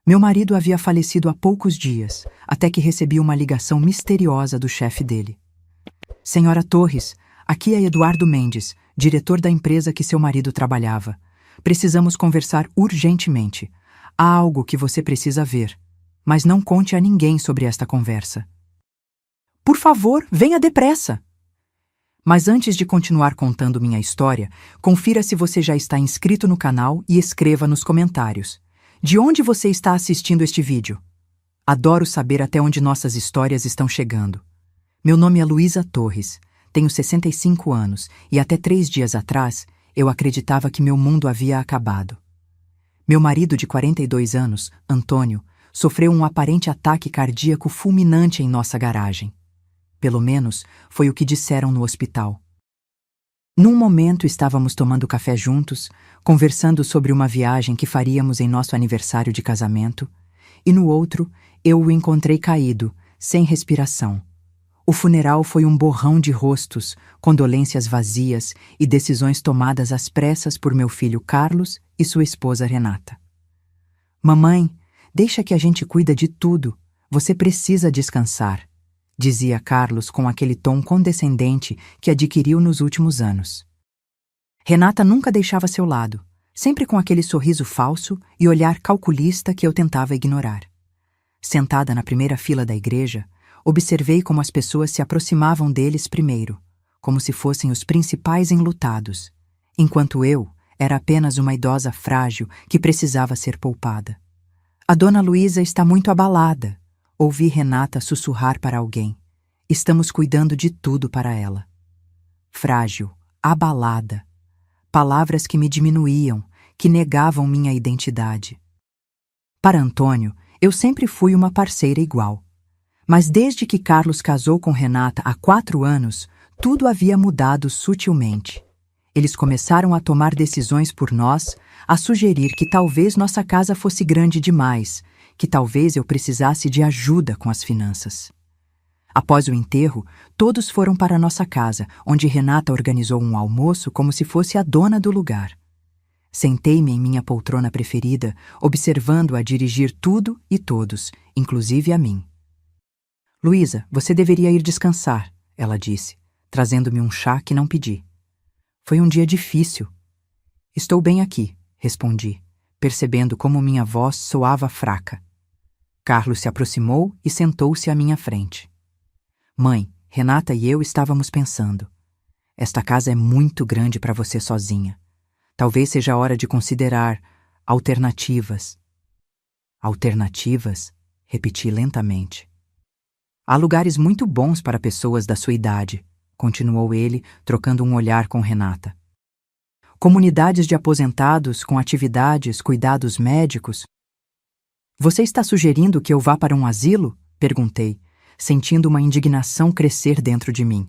Meu marido havia falecido há poucos dias, até que recebi uma ligação misteriosa do chefe dele. Senhora Torres, aqui é Eduardo Mendes, diretor da empresa que seu marido trabalhava. Precisamos conversar urgentemente. Há algo que você precisa ver, mas não conte a ninguém sobre esta conversa. Por favor, venha depressa! Mas antes de continuar contando minha história, confira se você já está inscrito no canal e escreva nos comentários. De onde você está assistindo este vídeo? Adoro saber até onde nossas histórias estão chegando. Meu nome é Luísa Torres, tenho 65 anos e até 3 dias atrás eu acreditava que meu mundo havia acabado. Meu marido de 42 anos, Antônio, sofreu um aparente ataque cardíaco fulminante em nossa garagem. Pelo menos foi o que disseram no hospital. Num momento estávamos tomando café juntos, conversando sobre uma viagem que faríamos em nosso aniversário de casamento, e no outro eu o encontrei caído, sem respiração. O funeral foi um borrão de rostos, condolências vazias e decisões tomadas às pressas por meu filho Carlos e sua esposa Renata. Mamãe, deixa que a gente cuida de tudo, você precisa descansar, dizia Carlos com aquele tom condescendente que adquiriu nos últimos anos. Renata nunca deixava seu lado, sempre com aquele sorriso falso e olhar calculista que eu tentava ignorar. Sentada na primeira fila da igreja, observei como as pessoas se aproximavam deles primeiro, como se fossem os principais enlutados, enquanto eu era apenas uma idosa frágil que precisava ser poupada. A dona Luísa está muito abalada, ouvi Renata sussurrar para alguém. Estamos cuidando de tudo para ela. Frágil, abalada. Palavras que me diminuíam, que negavam minha identidade. Para Antônio, eu sempre fui uma parceira igual. Mas desde que Carlos casou com Renata há 4 anos, tudo havia mudado sutilmente. Eles começaram a tomar decisões por nós, a sugerir que talvez nossa casa fosse grande demais, que talvez eu precisasse de ajuda com as finanças. Após o enterro, todos foram para nossa casa, onde Renata organizou um almoço como se fosse a dona do lugar. Sentei-me em minha poltrona preferida, observando-a dirigir tudo e todos, inclusive a mim. Luísa, você deveria ir descansar, ela disse, trazendo-me um chá que não pedi. Foi um dia difícil. Estou bem aqui, respondi, percebendo como minha voz soava fraca. Carlos se aproximou e sentou-se à minha frente. Mãe, Renata e eu estávamos pensando. Esta casa é muito grande para você sozinha. Talvez seja a hora de considerar alternativas. Alternativas? Repeti lentamente. Há lugares muito bons para pessoas da sua idade, continuou ele, trocando um olhar com Renata. Comunidades de aposentados com atividades, cuidados médicos. Você está sugerindo que eu vá para um asilo? Perguntei, sentindo uma indignação crescer dentro de mim.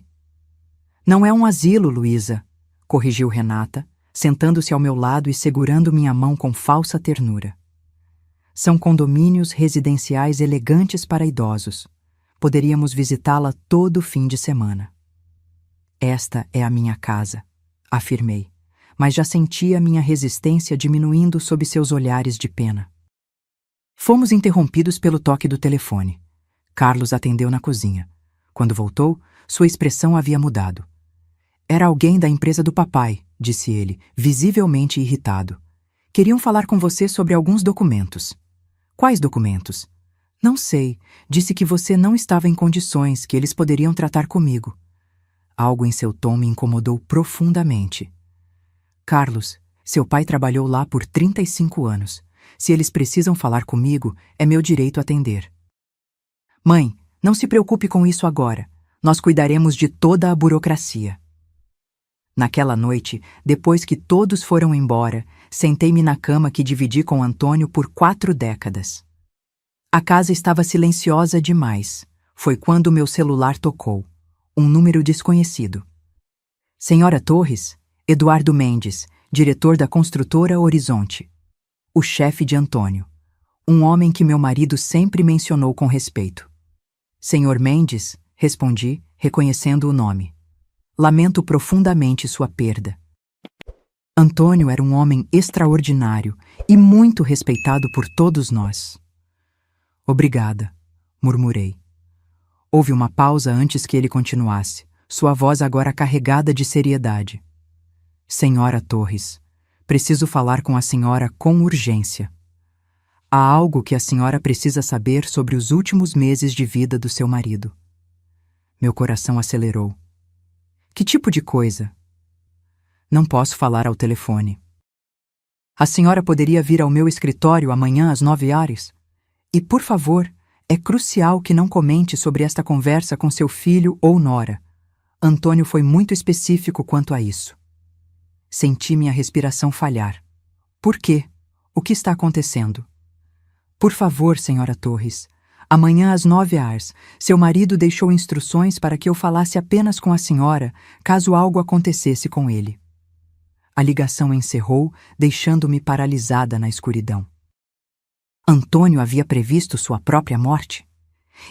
Não é um asilo, Luísa, corrigiu Renata, sentando-se ao meu lado e segurando minha mão com falsa ternura. São condomínios residenciais elegantes para idosos. Poderíamos visitá-la todo fim de semana. Esta é a minha casa, afirmei, mas já sentia minha resistência diminuindo sob seus olhares de pena. Fomos interrompidos pelo toque do telefone. Carlos atendeu na cozinha. Quando voltou, sua expressão havia mudado. Era alguém da empresa do papai, disse ele, visivelmente irritado. Queriam falar com você sobre alguns documentos. Quais documentos? Não sei. Disse que você não estava em condições, que eles poderiam tratar comigo. Algo em seu tom me incomodou profundamente. Carlos, seu pai trabalhou lá por 35 anos. Se eles precisam falar comigo, é meu direito atender. Mãe, não se preocupe com isso agora. Nós cuidaremos de toda a burocracia. Naquela noite, depois que todos foram embora, sentei-me na cama que dividi com Antônio por 4 décadas. A casa estava silenciosa demais. Foi quando meu celular tocou. Um número desconhecido. Senhora Torres, Eduardo Mendes, diretor da construtora Horizonte. O chefe de Antônio. Um homem que meu marido sempre mencionou com respeito. Senhor Mendes, respondi, reconhecendo o nome. Lamento profundamente sua perda. Antônio era um homem extraordinário e muito respeitado por todos nós. Obrigada, murmurei. Houve uma pausa antes que ele continuasse, sua voz agora carregada de seriedade. Senhora Torres, preciso falar com a senhora com urgência. Há algo que a senhora precisa saber sobre os últimos meses de vida do seu marido. Meu coração acelerou. Que tipo de coisa? Não posso falar ao telefone. A senhora poderia vir ao meu escritório amanhã às 9h? E, por favor, é crucial que não comente sobre esta conversa com seu filho ou nora. Antônio foi muito específico quanto a isso. Senti minha respiração falhar. Por quê? O que está acontecendo? Por favor, senhora Torres, amanhã às 9h, seu marido deixou instruções para que eu falasse apenas com a senhora caso algo acontecesse com ele. A ligação encerrou, deixando-me paralisada na escuridão. Antônio havia previsto sua própria morte?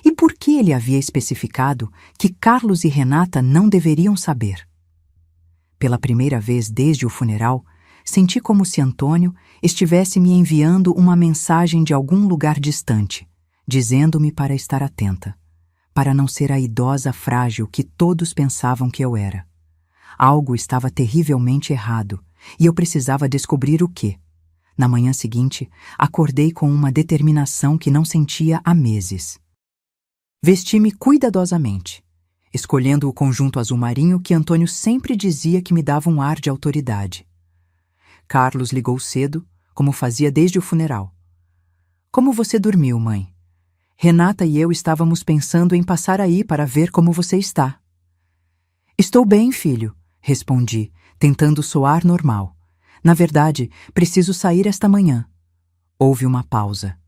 E por que ele havia especificado que Carlos e Renata não deveriam saber? Pela primeira vez desde o funeral, senti como se Antônio estivesse me enviando uma mensagem de algum lugar distante, dizendo-me para estar atenta, para não ser a idosa frágil que todos pensavam que eu era. Algo estava terrivelmente errado, e eu precisava descobrir o quê. Na manhã seguinte, acordei com uma determinação que não sentia há meses. Vesti-me cuidadosamente, escolhendo o conjunto azul marinho que Antônio sempre dizia que me dava um ar de autoridade. Carlos ligou cedo, como fazia desde o funeral. Como você dormiu, mãe? Renata e eu estávamos pensando em passar aí para ver como você está. Estou bem, filho, respondi, tentando soar normal. Na verdade, preciso sair esta manhã. Houve uma pausa.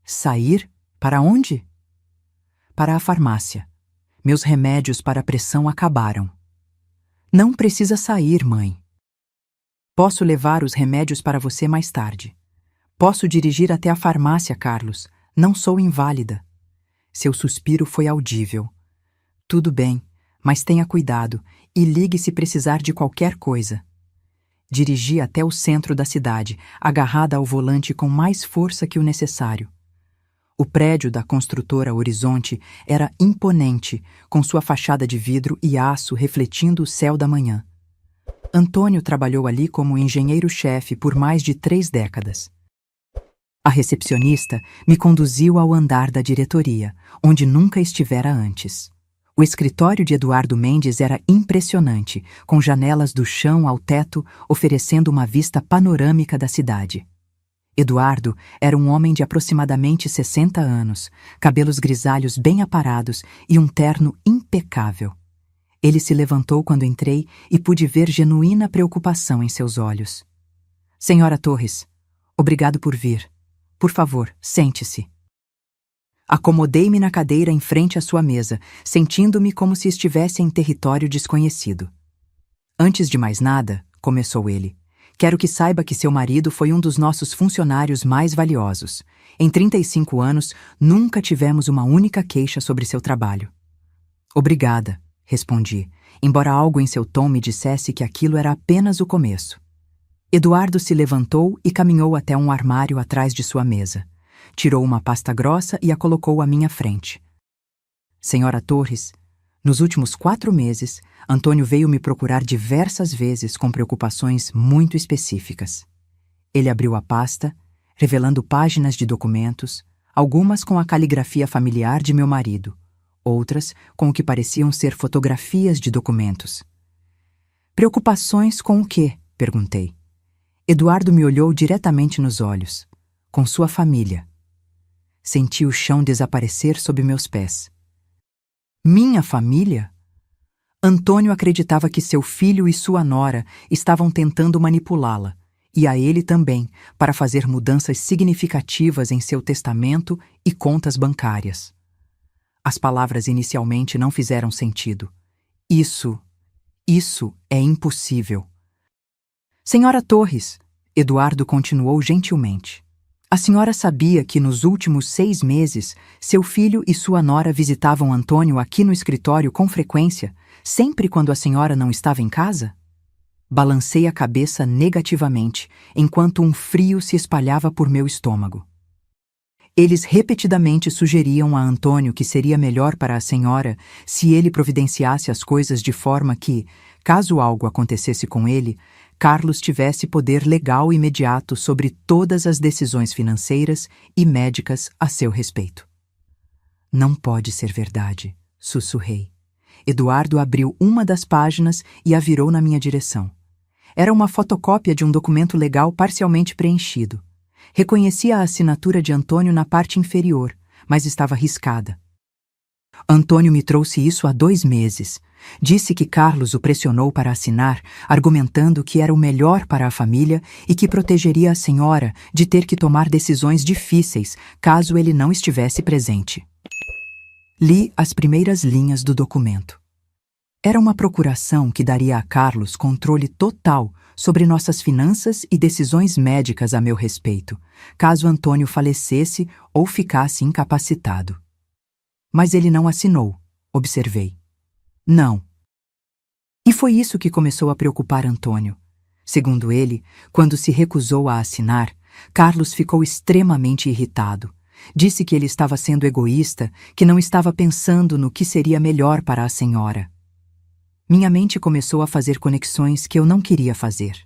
Sair? Para onde? Para a farmácia. Meus remédios para a pressão acabaram. Não precisa sair, mãe. Posso levar os remédios para você mais tarde. Posso dirigir até a farmácia, Carlos. Não sou inválida. Seu suspiro foi audível. Tudo bem, mas tenha cuidado e ligue se precisar de qualquer coisa. Dirigi até o centro da cidade, agarrada ao volante com mais força que o necessário. O prédio da construtora Horizonte era imponente, com sua fachada de vidro e aço refletindo o céu da manhã. Antônio trabalhou ali como engenheiro-chefe por mais de 3 décadas. A recepcionista me conduziu ao andar da diretoria, onde nunca estivera antes. O escritório de Eduardo Mendes era impressionante, com janelas do chão ao teto oferecendo uma vista panorâmica da cidade. Eduardo era um homem de aproximadamente 60 anos, cabelos grisalhos bem aparados e um terno impecável. Ele se levantou quando entrei e pude ver genuína preocupação em seus olhos. Senhora Torres, obrigado por vir. Por favor, sente-se. Acomodei-me na cadeira em frente à sua mesa, sentindo-me como se estivesse em território desconhecido. Antes de mais nada, começou ele, quero que saiba que seu marido foi um dos nossos funcionários mais valiosos. Em 35 anos, nunca tivemos uma única queixa sobre seu trabalho. Obrigada, respondi, embora algo em seu tom me dissesse que aquilo era apenas o começo. Eduardo se levantou e caminhou até um armário atrás de sua mesa. Tirou uma pasta grossa e a colocou à minha frente. Senhora Torres, nos últimos 4 meses, Antônio veio me procurar diversas vezes com preocupações muito específicas. Ele abriu a pasta, revelando páginas de documentos, algumas com a caligrafia familiar de meu marido, outras com o que pareciam ser fotografias de documentos. Preocupações com o quê? Perguntei. Eduardo me olhou diretamente nos olhos. Com sua família. Senti o chão desaparecer sob meus pés. Minha família? Antônio acreditava que seu filho e sua nora estavam tentando manipulá-la, e a ele também, para fazer mudanças significativas em seu testamento e contas bancárias. As palavras inicialmente não fizeram sentido. Isso é impossível. Senhora Torres, Eduardo continuou gentilmente. A senhora sabia que nos últimos 6 meses, seu filho e sua nora visitavam Antônio aqui no escritório com frequência, sempre quando a senhora não estava em casa? Balancei a cabeça negativamente, enquanto um frio se espalhava por meu estômago. Eles repetidamente sugeriam a Antônio que seria melhor para a senhora se ele providenciasse as coisas de forma que, caso algo acontecesse com ele, Carlos tivesse poder legal imediato sobre todas as decisões financeiras e médicas a seu respeito. Não pode ser verdade, sussurrei. Eduardo abriu uma das páginas e a virou na minha direção. Era uma fotocópia de um documento legal parcialmente preenchido. Reconhecia a assinatura de Antônio na parte inferior, mas estava riscada. Antônio me trouxe isso há 2 meses. Disse que Carlos o pressionou para assinar, argumentando que era o melhor para a família e que protegeria a senhora de ter que tomar decisões difíceis caso ele não estivesse presente. Li as primeiras linhas do documento. Era uma procuração que daria a Carlos controle total sobre nossas finanças e decisões médicas a meu respeito, caso Antônio falecesse ou ficasse incapacitado. Mas ele não assinou, observei. Não. E foi isso que começou a preocupar Antônio. Segundo ele, quando se recusou a assinar, Carlos ficou extremamente irritado. Disse que ele estava sendo egoísta, que não estava pensando no que seria melhor para a senhora. Minha mente começou a fazer conexões que eu não queria fazer.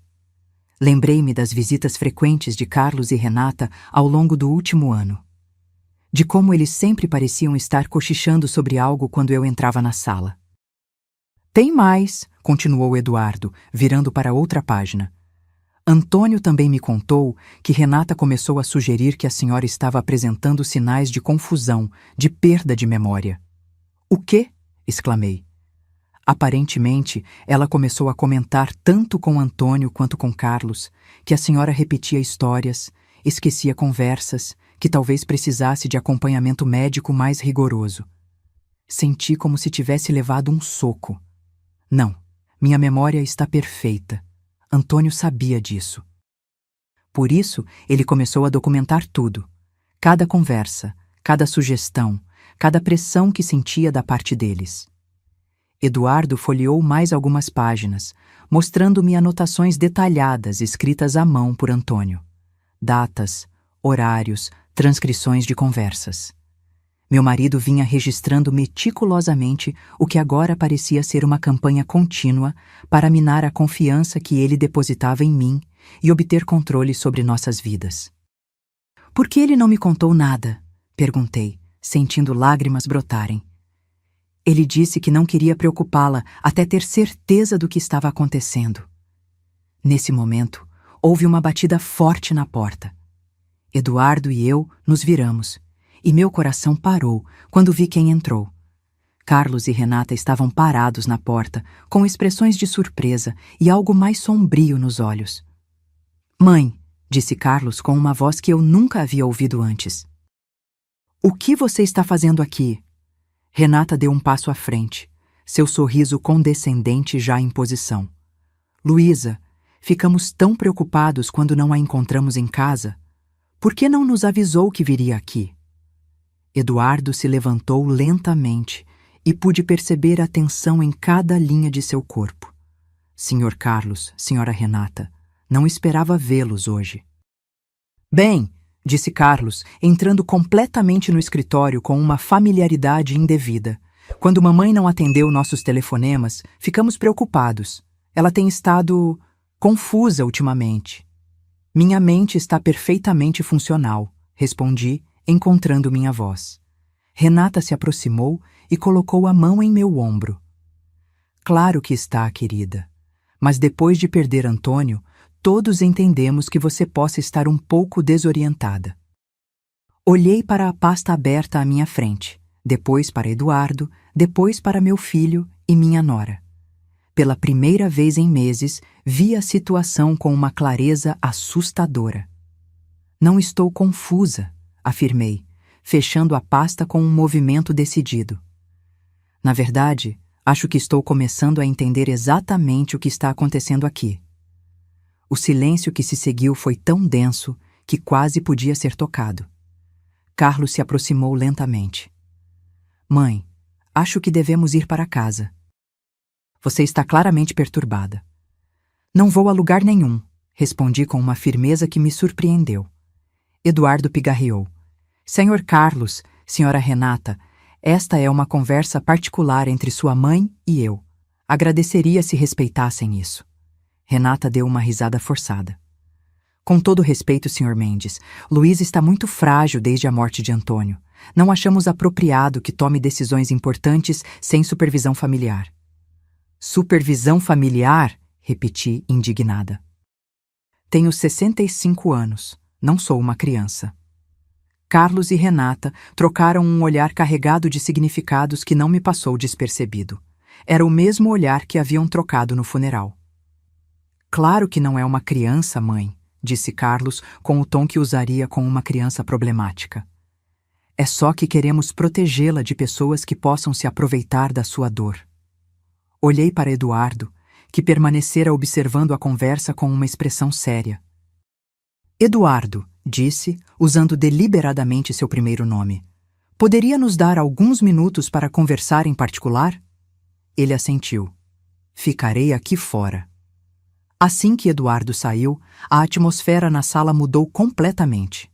Lembrei-me das visitas frequentes de Carlos e Renata ao longo do último ano. De como eles sempre pareciam estar cochichando sobre algo quando eu entrava na sala. Tem mais, continuou Eduardo, virando para outra página. Antônio também me contou que Renata começou a sugerir que a senhora estava apresentando sinais de confusão, de perda de memória. O quê? Exclamei. Aparentemente, ela começou a comentar tanto com Antônio quanto com Carlos que a senhora repetia histórias, esquecia conversas, que talvez precisasse de acompanhamento médico mais rigoroso. Senti como se tivesse levado um soco. Não, minha memória está perfeita. Antônio sabia disso. Por isso, ele começou a documentar tudo. Cada conversa, cada sugestão, cada pressão que sentia da parte deles. Eduardo folheou mais algumas páginas, mostrando-me anotações detalhadas escritas à mão por Antônio. Datas, horários, transcrições de conversas. Meu marido vinha registrando meticulosamente o que agora parecia ser uma campanha contínua para minar a confiança que ele depositava em mim e obter controle sobre nossas vidas. Por que ele não me contou nada? Perguntei, sentindo lágrimas brotarem. Ele disse que não queria preocupá-la até ter certeza do que estava acontecendo. Nesse momento, houve uma batida forte na porta. Eduardo e eu nos viramos, e meu coração parou quando vi quem entrou. Carlos e Renata estavam parados na porta, com expressões de surpresa e algo mais sombrio nos olhos. Mãe, disse Carlos com uma voz que eu nunca havia ouvido antes. O que você está fazendo aqui? Renata deu um passo à frente, seu sorriso condescendente já em posição. Luísa, ficamos tão preocupados quando não a encontramos em casa. Por que não nos avisou que viria aqui? Eduardo se levantou lentamente e pude perceber a tensão em cada linha de seu corpo. Senhor Carlos, senhora Renata, não esperava vê-los hoje. Bem, disse Carlos, entrando completamente no escritório com uma familiaridade indevida. Quando mamãe não atendeu nossos telefonemas, ficamos preocupados. Ela tem estado confusa ultimamente. Minha mente está perfeitamente funcional, respondi, encontrando minha voz. Renata se aproximou e colocou a mão em meu ombro. Claro que está, querida. Mas depois de perder Antônio, todos entendemos que você possa estar um pouco desorientada. Olhei para a pasta aberta à minha frente, depois para Eduardo, depois para meu filho e minha nora. Pela primeira vez em meses, vi a situação com uma clareza assustadora. Não estou confusa, afirmei, fechando a pasta com um movimento decidido. Na verdade, acho que estou começando a entender exatamente o que está acontecendo aqui. O silêncio que se seguiu foi tão denso que quase podia ser tocado. Carlos se aproximou lentamente. Mãe, acho que devemos ir para casa. Você está claramente perturbada. Não vou a lugar nenhum, respondi com uma firmeza que me surpreendeu. Eduardo pigarreou. Senhor Carlos, senhora Renata, esta é uma conversa particular entre sua mãe e eu. Agradeceria se respeitassem isso. Renata deu uma risada forçada. Com todo respeito, Sr. Mendes, Luísa está muito frágil desde a morte de Antônio. Não achamos apropriado que tome decisões importantes sem supervisão familiar. Supervisão familiar? Repeti, indignada. Tenho 65 anos. Não sou uma criança. Carlos e Renata trocaram um olhar carregado de significados que não me passou despercebido. Era o mesmo olhar que haviam trocado no funeral. Claro que não é uma criança, mãe, disse Carlos com o tom que usaria com uma criança problemática. É só que queremos protegê-la de pessoas que possam se aproveitar da sua dor. Olhei para Eduardo, que permanecera observando a conversa com uma expressão séria. Eduardo, disse, usando deliberadamente seu primeiro nome, poderia nos dar alguns minutos para conversar em particular? Ele assentiu. Ficarei aqui fora. Assim que Eduardo saiu, a atmosfera na sala mudou completamente.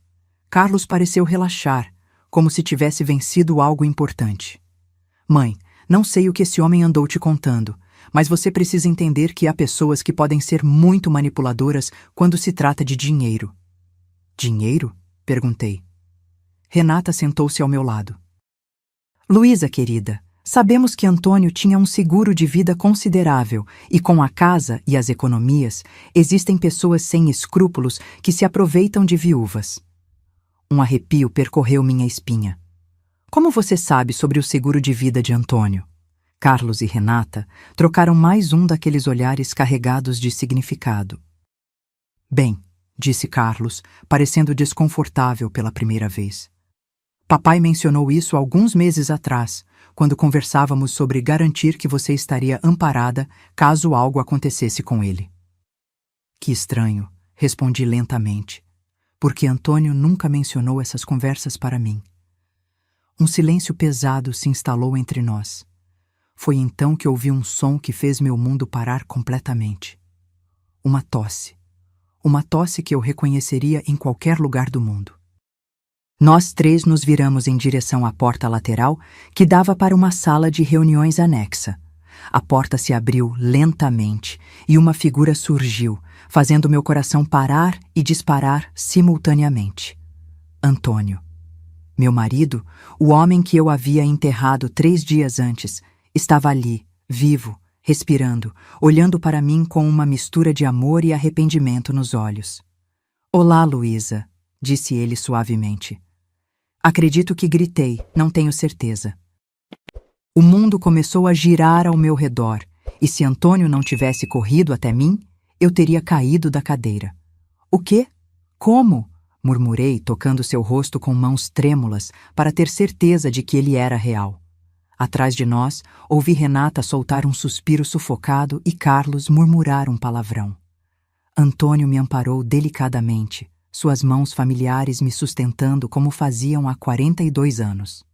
Carlos pareceu relaxar, como se tivesse vencido algo importante. Mãe, não sei o que esse homem andou te contando, mas você precisa entender que há pessoas que podem ser muito manipuladoras quando se trata de dinheiro. Dinheiro? Perguntei. Renata sentou-se ao meu lado. Luísa, querida, sabemos que Antônio tinha um seguro de vida considerável e com a casa e as economias, existem pessoas sem escrúpulos que se aproveitam de viúvas. Um arrepio percorreu minha espinha. Como você sabe sobre o seguro de vida de Antônio? Carlos e Renata trocaram mais um daqueles olhares carregados de significado. Bem, disse Carlos, parecendo desconfortável pela primeira vez. Papai mencionou isso alguns meses atrás, quando conversávamos sobre garantir que você estaria amparada caso algo acontecesse com ele. Que estranho, respondi lentamente, porque Antônio nunca mencionou essas conversas para mim. Um silêncio pesado se instalou entre nós. Foi então que ouvi um som que fez meu mundo parar completamente. Uma tosse. Uma tosse que eu reconheceria em qualquer lugar do mundo. Nós três nos viramos em direção à porta lateral que dava para uma sala de reuniões anexa. A porta se abriu lentamente e uma figura surgiu, fazendo meu coração parar e disparar simultaneamente. Antônio. Meu marido, o homem que eu havia enterrado 3 dias antes, estava ali, vivo, respirando, olhando para mim com uma mistura de amor e arrependimento nos olhos. Olá, Luísa, disse ele suavemente. Acredito que gritei, não tenho certeza. O mundo começou a girar ao meu redor, e se Antônio não tivesse corrido até mim, eu teria caído da cadeira. O quê? Como? Murmurei, tocando seu rosto com mãos trêmulas para ter certeza de que ele era real. Atrás de nós, ouvi Renata soltar um suspiro sufocado e Carlos murmurar um palavrão. Antônio me amparou delicadamente, suas mãos familiares me sustentando como faziam há 42 anos.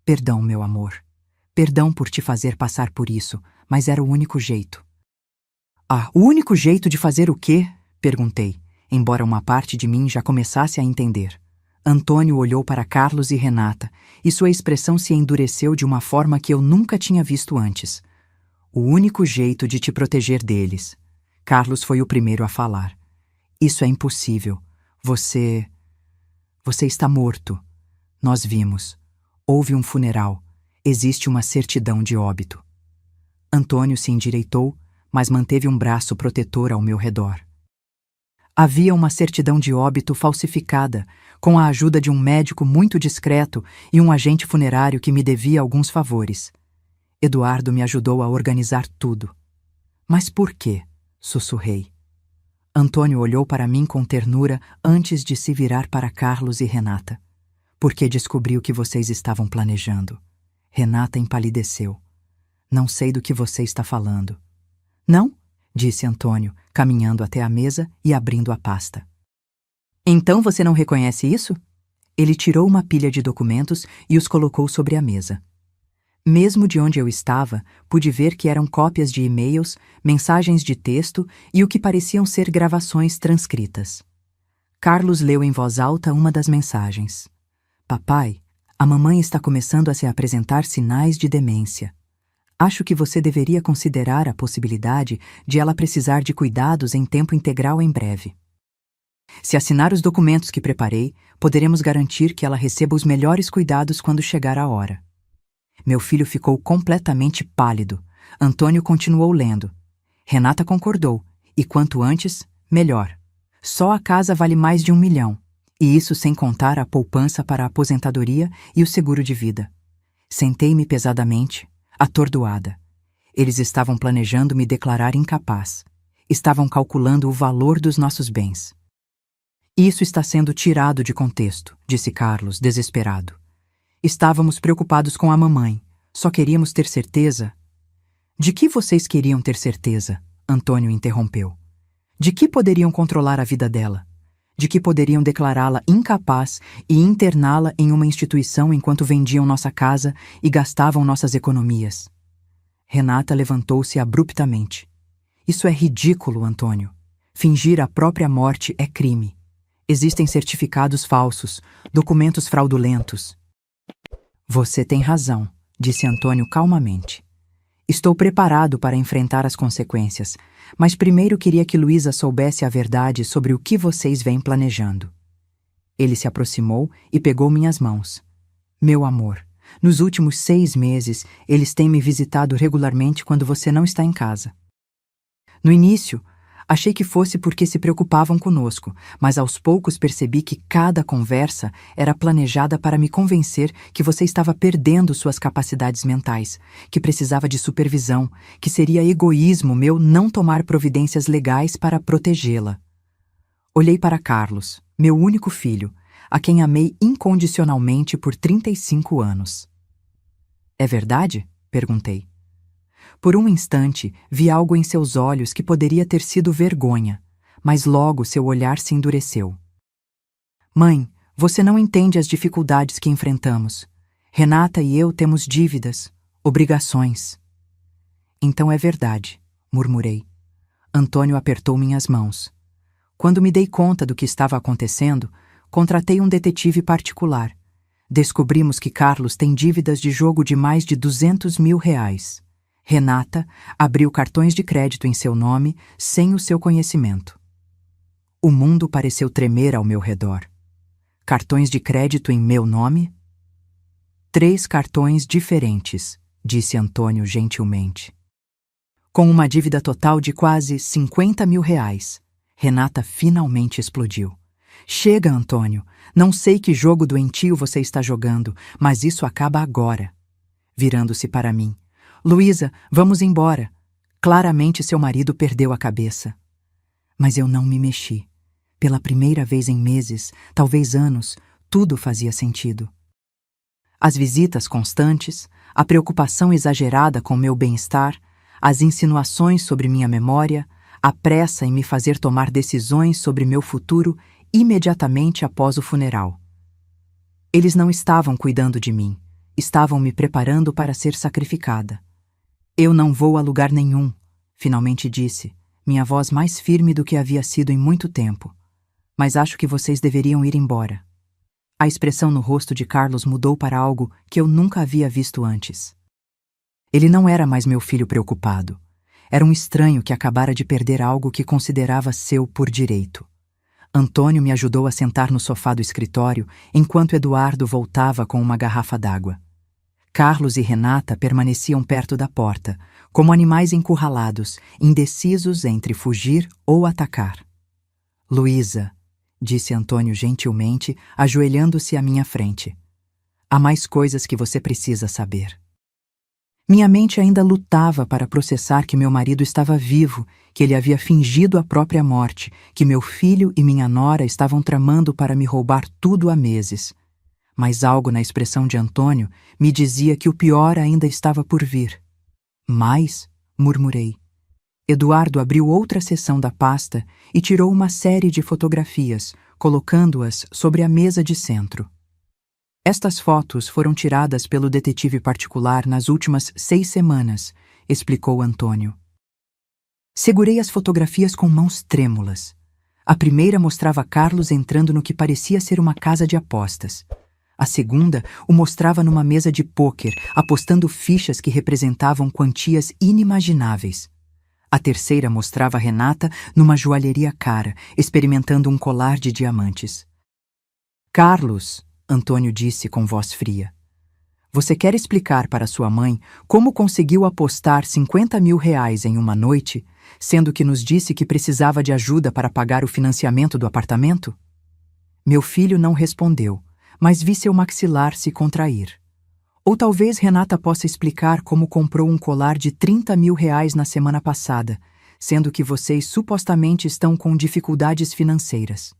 Perdão, meu amor. Perdão por te fazer passar por isso, mas era o único jeito. Ah, o único jeito de fazer o quê? Perguntei, embora uma parte de mim já começasse a entender. Antônio olhou para Carlos e Renata, e sua expressão se endureceu de uma forma que eu nunca tinha visto antes. O único jeito de te proteger deles. Carlos foi o primeiro a falar. Isso é impossível. Você está morto. Nós vimos. Houve um funeral. Existe uma certidão de óbito. Antônio se endireitou, mas manteve um braço protetor ao meu redor. Havia uma certidão de óbito falsificada, com a ajuda de um médico muito discreto e um agente funerário que me devia alguns favores. Eduardo me ajudou a organizar tudo. Mas por quê? Sussurrei. Antônio olhou para mim com ternura antes de se virar para Carlos e Renata. Porque descobri o que vocês estavam planejando. Renata empalideceu. Não sei do que você está falando. Não? Disse Antônio, caminhando até a mesa e abrindo a pasta. Então você não reconhece isso? Ele tirou uma pilha de documentos e os colocou sobre a mesa. Mesmo de onde eu estava, pude ver que eram cópias de e-mails, mensagens de texto e o que pareciam ser gravações transcritas. Carlos leu em voz alta uma das mensagens. Papai, a mamãe está começando a se apresentar sinais de demência. Acho que você deveria considerar a possibilidade de ela precisar de cuidados em tempo integral em breve. Se assinar os documentos que preparei, poderemos garantir que ela receba os melhores cuidados quando chegar a hora. Meu filho ficou completamente pálido. Antônio continuou lendo. Renata concordou, e quanto antes, melhor. Só a casa vale mais de 1 milhão, e isso sem contar a poupança para a aposentadoria e o seguro de vida. Sentei-me pesadamente, atordoada. Eles estavam planejando me declarar incapaz. Estavam calculando o valor dos nossos bens. Isso está sendo tirado de contexto, disse Carlos, desesperado. Estávamos preocupados com a mamãe. Só queríamos ter certeza. De que vocês queriam ter certeza? Antônio interrompeu. De que poderiam controlar a vida dela? De que poderiam declará-la incapaz e interná-la em uma instituição enquanto vendiam nossa casa e gastavam nossas economias? Renata levantou-se abruptamente. Isso é ridículo, Antônio. Fingir a própria morte é crime. Existem certificados falsos, documentos fraudulentos. Você tem razão, disse Antônio calmamente. Estou preparado para enfrentar as consequências, mas primeiro queria que Luísa soubesse a verdade sobre o que vocês vêm planejando. Ele se aproximou e pegou minhas mãos. Meu amor, nos últimos 6 meses, eles têm me visitado regularmente quando você não está em casa. No início, achei que fosse porque se preocupavam conosco, mas aos poucos percebi que cada conversa era planejada para me convencer que você estava perdendo suas capacidades mentais, que precisava de supervisão, que seria egoísmo meu não tomar providências legais para protegê-la. Olhei para Carlos, meu único filho, a quem amei incondicionalmente por 35 anos. É verdade? Perguntei. Por um instante, vi algo em seus olhos que poderia ter sido vergonha, mas logo seu olhar se endureceu. Mãe, você não entende as dificuldades que enfrentamos. Renata e eu temos dívidas, obrigações. Então é verdade, murmurei. Antônio apertou minhas mãos. Quando me dei conta do que estava acontecendo, contratei um detetive particular. Descobrimos que Carlos tem dívidas de jogo de mais de R$200 mil. Renata abriu cartões de crédito em seu nome sem o seu conhecimento. O mundo pareceu tremer ao meu redor. Cartões de crédito em meu nome? 3 cartões diferentes, disse Antônio gentilmente. Com uma dívida total de quase R$50 mil, Renata finalmente explodiu. Chega, Antônio, não sei que jogo doentio você está jogando, mas isso acaba agora. Virando-se para mim. Luísa, vamos embora. Claramente seu marido perdeu a cabeça. Mas eu não me mexi. Pela primeira vez em meses, talvez anos, tudo fazia sentido. As visitas constantes, a preocupação exagerada com meu bem-estar, as insinuações sobre minha memória, a pressa em me fazer tomar decisões sobre meu futuro imediatamente após o funeral. Eles não estavam cuidando de mim, estavam me preparando para ser sacrificada. Eu não vou a lugar nenhum, finalmente disse, minha voz mais firme do que havia sido em muito tempo. Mas acho que vocês deveriam ir embora. A expressão no rosto de Carlos mudou para algo que eu nunca havia visto antes. Ele não era mais meu filho preocupado. Era um estranho que acabara de perder algo que considerava seu por direito. Antônio me ajudou a sentar no sofá do escritório enquanto Eduardo voltava com uma garrafa d'água. Carlos e Renata permaneciam perto da porta, como animais encurralados, indecisos entre fugir ou atacar. Luísa, disse Antônio gentilmente, ajoelhando-se à minha frente. Há mais coisas que você precisa saber. Minha mente ainda lutava para processar que meu marido estava vivo, que ele havia fingido a própria morte, que meu filho e minha nora estavam tramando para me roubar tudo há meses. Mas algo na expressão de Antônio me dizia que o pior ainda estava por vir. Mas, murmurei. Eduardo abriu outra seção da pasta e tirou uma série de fotografias, colocando-as sobre a mesa de centro. Estas fotos foram tiradas pelo detetive particular nas últimas 6 semanas, explicou Antônio. Segurei as fotografias com mãos trêmulas. A primeira mostrava Carlos entrando no que parecia ser uma casa de apostas. A segunda o mostrava numa mesa de pôquer, apostando fichas que representavam quantias inimagináveis. A terceira mostrava Renata numa joalheria cara, experimentando um colar de diamantes. Carlos, Antônio disse com voz fria, você quer explicar para sua mãe como conseguiu apostar R$ 50.000 em uma noite, sendo que nos disse que precisava de ajuda para pagar o financiamento do apartamento? Meu filho não respondeu, mas vi seu maxilar se contrair. Ou talvez Renata possa explicar como comprou um colar de R$ 30.000 na semana passada, sendo que vocês supostamente estão com dificuldades financeiras.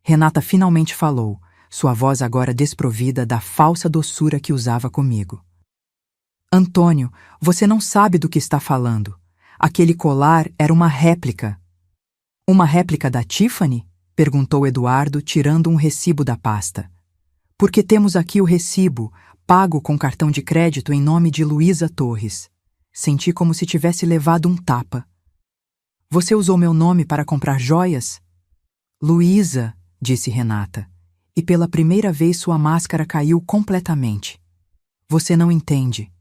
Renata finalmente falou, sua voz agora desprovida da falsa doçura que usava comigo. Antônio, você não sabe do que está falando. Aquele colar era uma réplica. Uma réplica da Tiffany? Perguntou Eduardo, tirando um recibo da pasta. Porque temos aqui o recibo, pago com cartão de crédito em nome de Luísa Torres. Senti como se tivesse levado um tapa. Você usou meu nome para comprar joias? Luísa, disse Renata, e pela primeira vez sua máscara caiu completamente. Você não entende.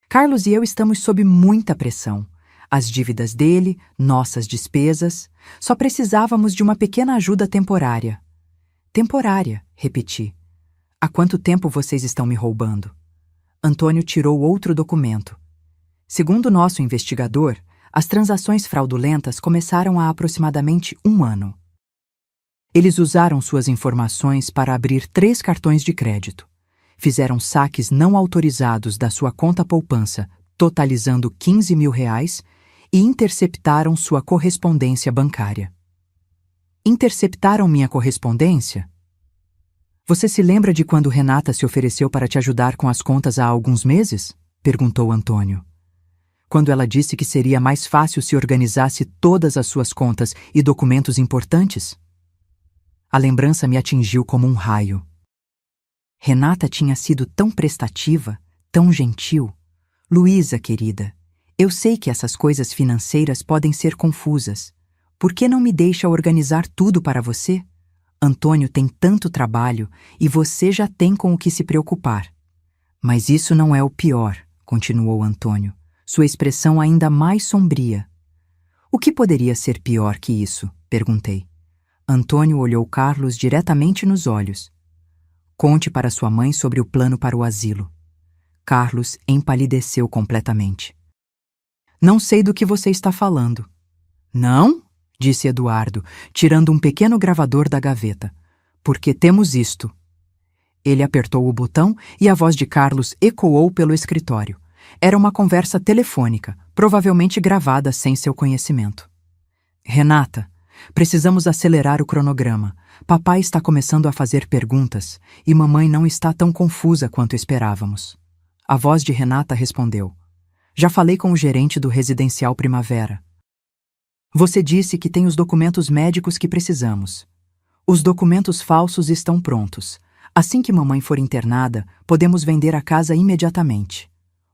Carlos e eu estamos sob muita pressão. As dívidas dele, nossas despesas. Só precisávamos de uma pequena ajuda temporária. Temporária, repeti. Há quanto tempo vocês estão me roubando? Antônio tirou outro documento. Segundo nosso investigador, as transações fraudulentas começaram há aproximadamente 1 ano. Eles usaram suas informações para abrir 3 cartões de crédito. Fizeram saques não autorizados da sua conta poupança, totalizando R$ 15.000, e interceptaram sua correspondência bancária. Interceptaram minha correspondência? Você se lembra de quando Renata se ofereceu para te ajudar com as contas há alguns meses? Perguntou Antônio. Quando ela disse que seria mais fácil se organizasse todas as suas contas e documentos importantes? A lembrança me atingiu como um raio. Renata tinha sido tão prestativa, tão gentil. Luísa, querida, eu sei que essas coisas financeiras podem ser confusas. Por que não me deixa organizar tudo para você? Antônio tem tanto trabalho e você já tem com o que se preocupar. Mas isso não é o pior, continuou Antônio, sua expressão ainda mais sombria. O que poderia ser pior que isso? Perguntei. Antônio olhou Carlos diretamente nos olhos. Conte para sua mãe sobre o plano para o asilo. Carlos empalideceu completamente. Não sei do que você está falando. Não? Disse Eduardo, tirando um pequeno gravador da gaveta. Porque temos isto. Ele apertou o botão e a voz de Carlos ecoou pelo escritório. Era uma conversa telefônica, provavelmente gravada sem seu conhecimento. Renata, precisamos acelerar o cronograma. Papai está começando a fazer perguntas e mamãe não está tão confusa quanto esperávamos. A voz de Renata respondeu. Já falei com o gerente do Residencial Primavera. Você disse que tem os documentos médicos que precisamos. Os documentos falsos estão prontos. Assim que mamãe for internada, podemos vender a casa imediatamente.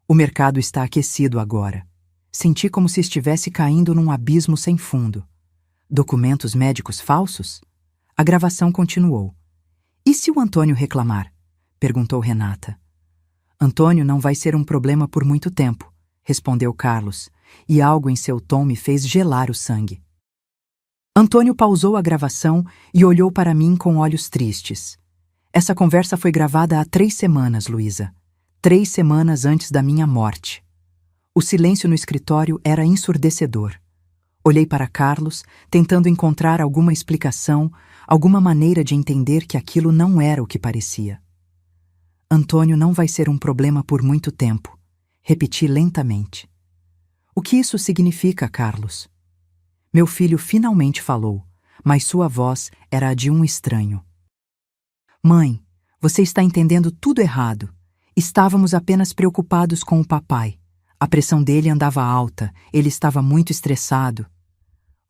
O mercado está aquecido agora. Senti como se estivesse caindo num abismo sem fundo. Documentos médicos falsos? A gravação continuou. E se o Antônio reclamar? Perguntou Renata. Antônio não vai ser um problema por muito tempo, respondeu Carlos, e algo em seu tom me fez gelar o sangue. Antônio pausou a gravação e olhou para mim com olhos tristes. Essa conversa foi gravada há 3 semanas, Luísa. 3 semanas antes da minha morte. O silêncio no escritório era ensurdecedor. Olhei para Carlos, tentando encontrar alguma explicação, alguma maneira de entender que aquilo não era o que parecia. Antônio não vai ser um problema por muito tempo, repeti lentamente. O que isso significa, Carlos? Meu filho finalmente falou, mas sua voz era a de um estranho. Mãe, você está entendendo tudo errado. Estávamos apenas preocupados com o papai. A pressão dele andava alta, ele estava muito estressado.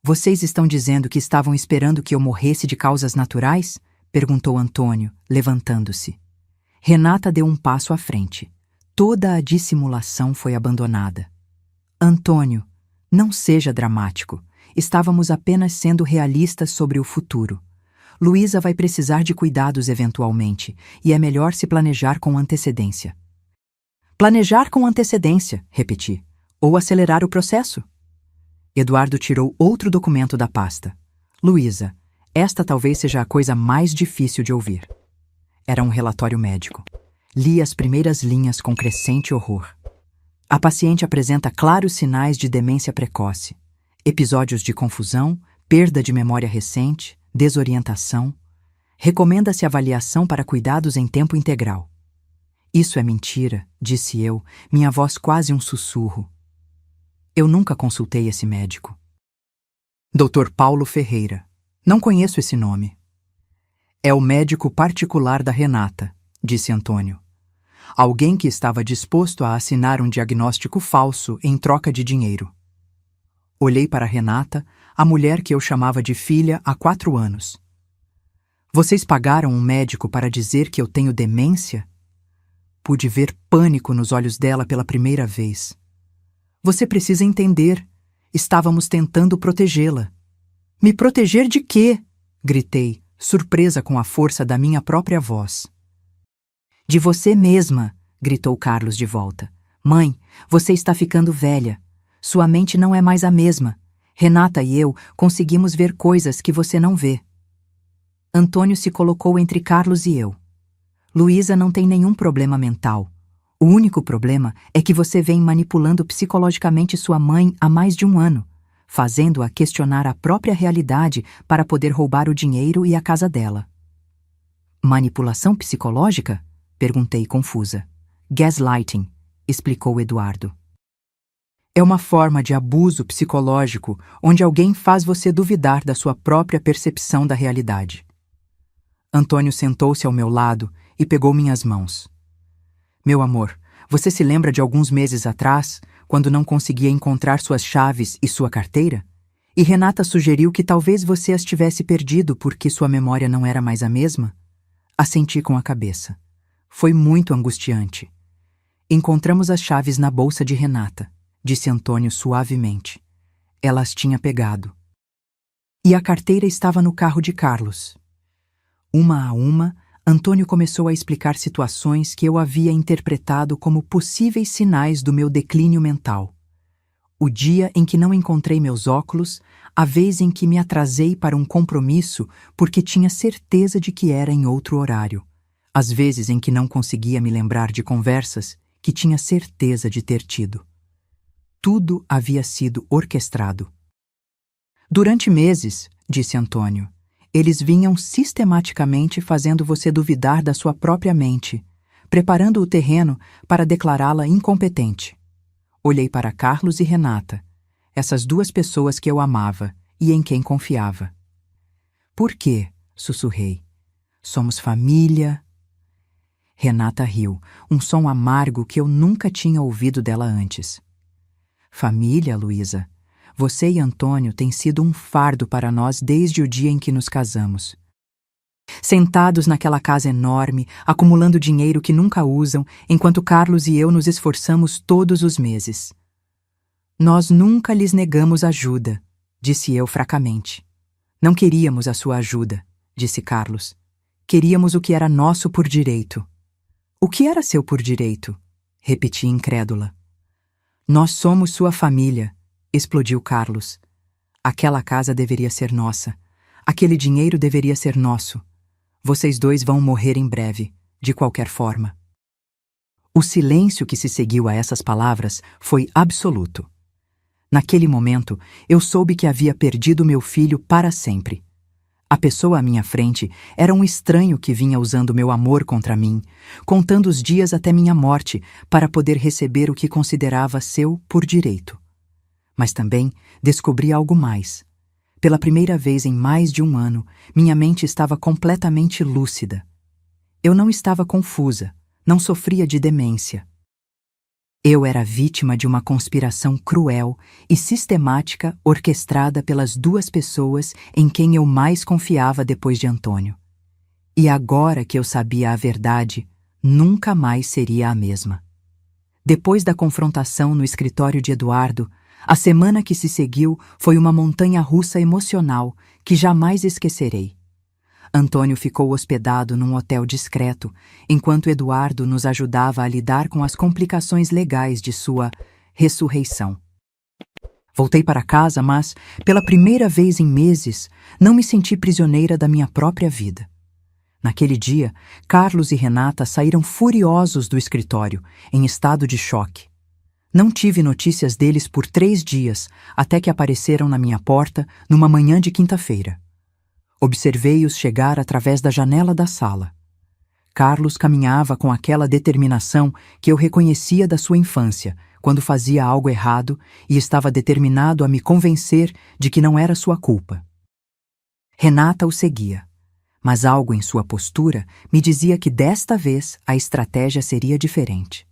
Vocês estão dizendo que estavam esperando que eu morresse de causas naturais? Perguntou Antônio, levantando-se. Renata deu um passo à frente. Toda a dissimulação foi abandonada. Antônio, não seja dramático. Estávamos apenas sendo realistas sobre o futuro. Luísa vai precisar de cuidados eventualmente, e é melhor se planejar com antecedência. Planejar com antecedência, repeti, ou acelerar o processo. Eduardo tirou outro documento da pasta. Luísa, esta talvez seja a coisa mais difícil de ouvir. Era um relatório médico. Li as primeiras linhas com crescente horror. A paciente apresenta claros sinais de demência precoce, episódios de confusão, perda de memória recente, desorientação. Recomenda-se avaliação para cuidados em tempo integral. Isso é mentira, disse eu, minha voz quase um sussurro. Eu nunca consultei esse médico. Dr. Paulo Ferreira. Não conheço esse nome. É o médico particular da Renata, disse Antônio. Alguém que estava disposto a assinar um diagnóstico falso em troca de dinheiro. Olhei para Renata, a mulher que eu chamava de filha há 4 anos. Vocês pagaram um médico para dizer que eu tenho demência? Pude ver pânico nos olhos dela pela primeira vez. Você precisa entender. Estávamos tentando protegê-la. Me proteger de quê? Gritei, surpresa com a força da minha própria voz. De você mesma, gritou Carlos de volta. Mãe, você está ficando velha. Sua mente não é mais a mesma. Renata e eu conseguimos ver coisas que você não vê. Antônio se colocou entre Carlos e eu. Luísa não tem nenhum problema mental. O único problema é que você vem manipulando psicologicamente sua mãe há mais de 1 ano, fazendo-a questionar a própria realidade para poder roubar o dinheiro e a casa dela. Manipulação psicológica? Perguntei confusa. Gaslighting, explicou Eduardo. É uma forma de abuso psicológico onde alguém faz você duvidar da sua própria percepção da realidade. Antônio sentou-se ao meu lado e pegou minhas mãos. Meu amor, você se lembra de alguns meses atrás, quando não conseguia encontrar suas chaves e sua carteira? E Renata sugeriu que talvez você as tivesse perdido porque sua memória não era mais a mesma? Assenti com a cabeça. Foi muito angustiante. Encontramos as chaves na bolsa de Renata, disse Antônio suavemente. Ela as tinha pegado. E a carteira estava no carro de Carlos. Uma a uma, Antônio começou a explicar situações que eu havia interpretado como possíveis sinais do meu declínio mental. O dia em que não encontrei meus óculos, a vez em que me atrasei para um compromisso porque tinha certeza de que era em outro horário, as vezes em que não conseguia me lembrar de conversas que tinha certeza de ter tido. Tudo havia sido orquestrado. Durante meses, disse Antônio, eles vinham sistematicamente fazendo você duvidar da sua própria mente, preparando o terreno para declará-la incompetente. Olhei para Carlos e Renata, essas 2 pessoas que eu amava e em quem confiava. Por quê? Sussurrei. Somos família. Renata riu, um som amargo que eu nunca tinha ouvido dela antes. Família, Luísa. Você e Antônio têm sido um fardo para nós desde o dia em que nos casamos. Sentados naquela casa enorme, acumulando dinheiro que nunca usam, enquanto Carlos e eu nos esforçamos todos os meses. Nós nunca lhes negamos ajuda, disse eu fracamente. Não queríamos a sua ajuda, disse Carlos. Queríamos o que era nosso por direito. O que era seu por direito? Repeti incrédula. Nós somos sua família, explodiu Carlos. Aquela casa deveria ser nossa. Aquele dinheiro deveria ser nosso. Vocês 2 vão morrer em breve, de qualquer forma. O silêncio que se seguiu a essas palavras foi absoluto. Naquele momento, eu soube que havia perdido meu filho para sempre. A pessoa à minha frente era um estranho que vinha usando meu amor contra mim, contando os dias até minha morte para poder receber o que considerava seu por direito. Mas também descobri algo mais. Pela primeira vez em mais de 1 ano, minha mente estava completamente lúcida. Eu não estava confusa, não sofria de demência. Eu era vítima de uma conspiração cruel e sistemática orquestrada pelas 2 pessoas em quem eu mais confiava depois de Antônio. E agora que eu sabia a verdade, nunca mais seria a mesma. Depois da confrontação no escritório de Eduardo, a semana que se seguiu foi uma montanha-russa emocional que jamais esquecerei. Antônio ficou hospedado num hotel discreto, enquanto Eduardo nos ajudava a lidar com as complicações legais de sua ressurreição. Voltei para casa, mas, pela primeira vez em meses, não me senti prisioneira da minha própria vida. Naquele dia, Carlos e Renata saíram furiosos do escritório, em estado de choque. Não tive notícias deles por 3 dias, até que apareceram na minha porta numa manhã de quinta-feira. Observei-os chegar através da janela da sala. Carlos caminhava com aquela determinação que eu reconhecia da sua infância, quando fazia algo errado e estava determinado a me convencer de que não era sua culpa. Renata o seguia, mas algo em sua postura me dizia que desta vez a estratégia seria diferente.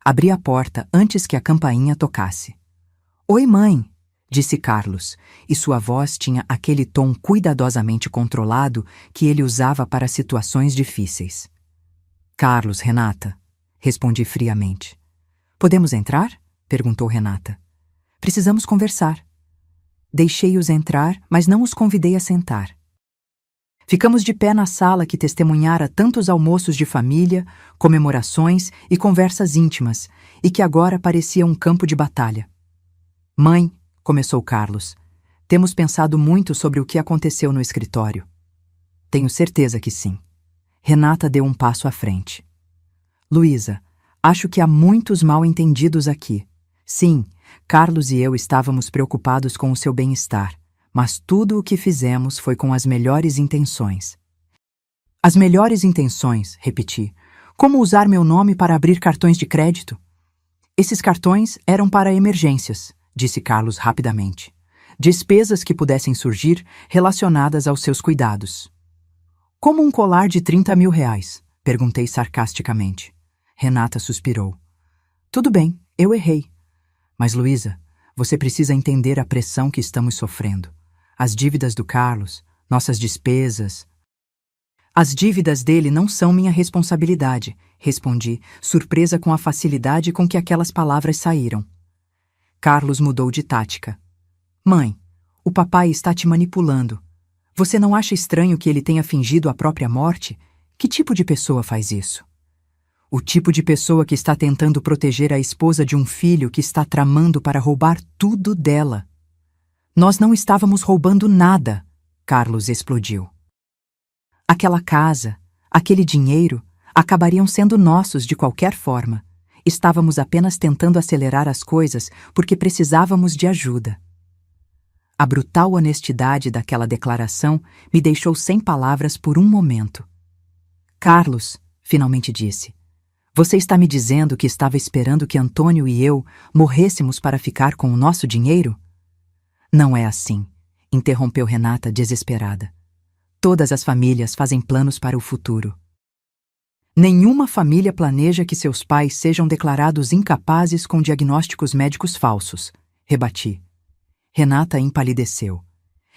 Abri a porta antes que a campainha tocasse. "Oi, mãe", disse Carlos, e sua voz tinha aquele tom cuidadosamente controlado que ele usava para situações difíceis. "Carlos, Renata", respondi friamente. "Podemos entrar?", perguntou Renata. "Precisamos conversar." Deixei-os entrar, mas não os convidei a sentar. Ficamos de pé na sala que testemunhara tantos almoços de família, comemorações e conversas íntimas, e que agora parecia um campo de batalha. "Mãe", começou Carlos, "temos pensado muito sobre o que aconteceu no escritório." "Tenho certeza que sim." Renata deu um passo à frente. "Luísa, acho que há muitos mal-entendidos aqui. Sim, Carlos e eu estávamos preocupados com o seu bem-estar, mas tudo o que fizemos foi com as melhores intenções." "As melhores intenções", repeti. "Como usar meu nome para abrir cartões de crédito?" "Esses cartões eram para emergências", disse Carlos rapidamente. "Despesas que pudessem surgir relacionadas aos seus cuidados." "Como um colar de 30 mil reais?", perguntei sarcasticamente. Renata suspirou. "Tudo bem, eu errei. Mas, Luísa, você precisa entender a pressão que estamos sofrendo. As dívidas do Carlos, nossas despesas..." "As dívidas dele não são minha responsabilidade", respondi, surpresa com a facilidade com que aquelas palavras saíram. Carlos mudou de tática. "Mãe, o papai está te manipulando. Você não acha estranho que ele tenha fingido a própria morte? Que tipo de pessoa faz isso?" "O tipo de pessoa que está tentando proteger a esposa de um filho que está tramando para roubar tudo dela." "Nós não estávamos roubando nada", Carlos explodiu. "Aquela casa, aquele dinheiro, acabariam sendo nossos de qualquer forma. Estávamos apenas tentando acelerar as coisas porque precisávamos de ajuda." A brutal honestidade daquela declaração me deixou sem palavras por um momento. "Carlos", finalmente disse, "você está me dizendo que estava esperando que Antônio e eu morrêssemos para ficar com o nosso dinheiro?" "Não é assim", interrompeu Renata desesperada. "Todas as famílias fazem planos para o futuro." "Nenhuma família planeja que seus pais sejam declarados incapazes com diagnósticos médicos falsos", rebati. Renata empalideceu.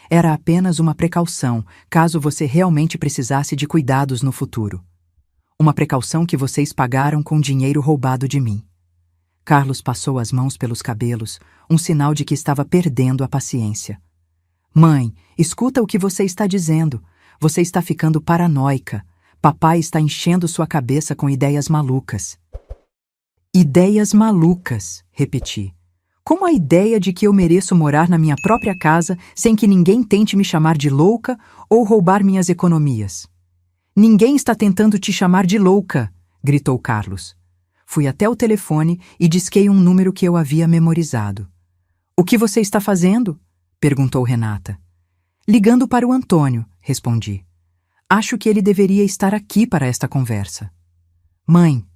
"Era apenas uma precaução, caso você realmente precisasse de cuidados no futuro. Uma precaução que vocês pagaram com dinheiro roubado de mim." Carlos passou as mãos pelos cabelos, um sinal de que estava perdendo a paciência. "Mãe, escuta o que você está dizendo. Você está ficando paranoica. Papai está enchendo sua cabeça com ideias malucas." "Ideias malucas", repeti. "Como a ideia de que eu mereço morar na minha própria casa sem que ninguém tente me chamar de louca ou roubar minhas economias." "Ninguém está tentando te chamar de louca", gritou Carlos. Fui até o telefone e disquei um número que eu havia memorizado. "O que você está fazendo?", perguntou Renata. "Ligando para o Antônio", respondi. "Acho que ele deveria estar aqui para esta conversa." "Mãe",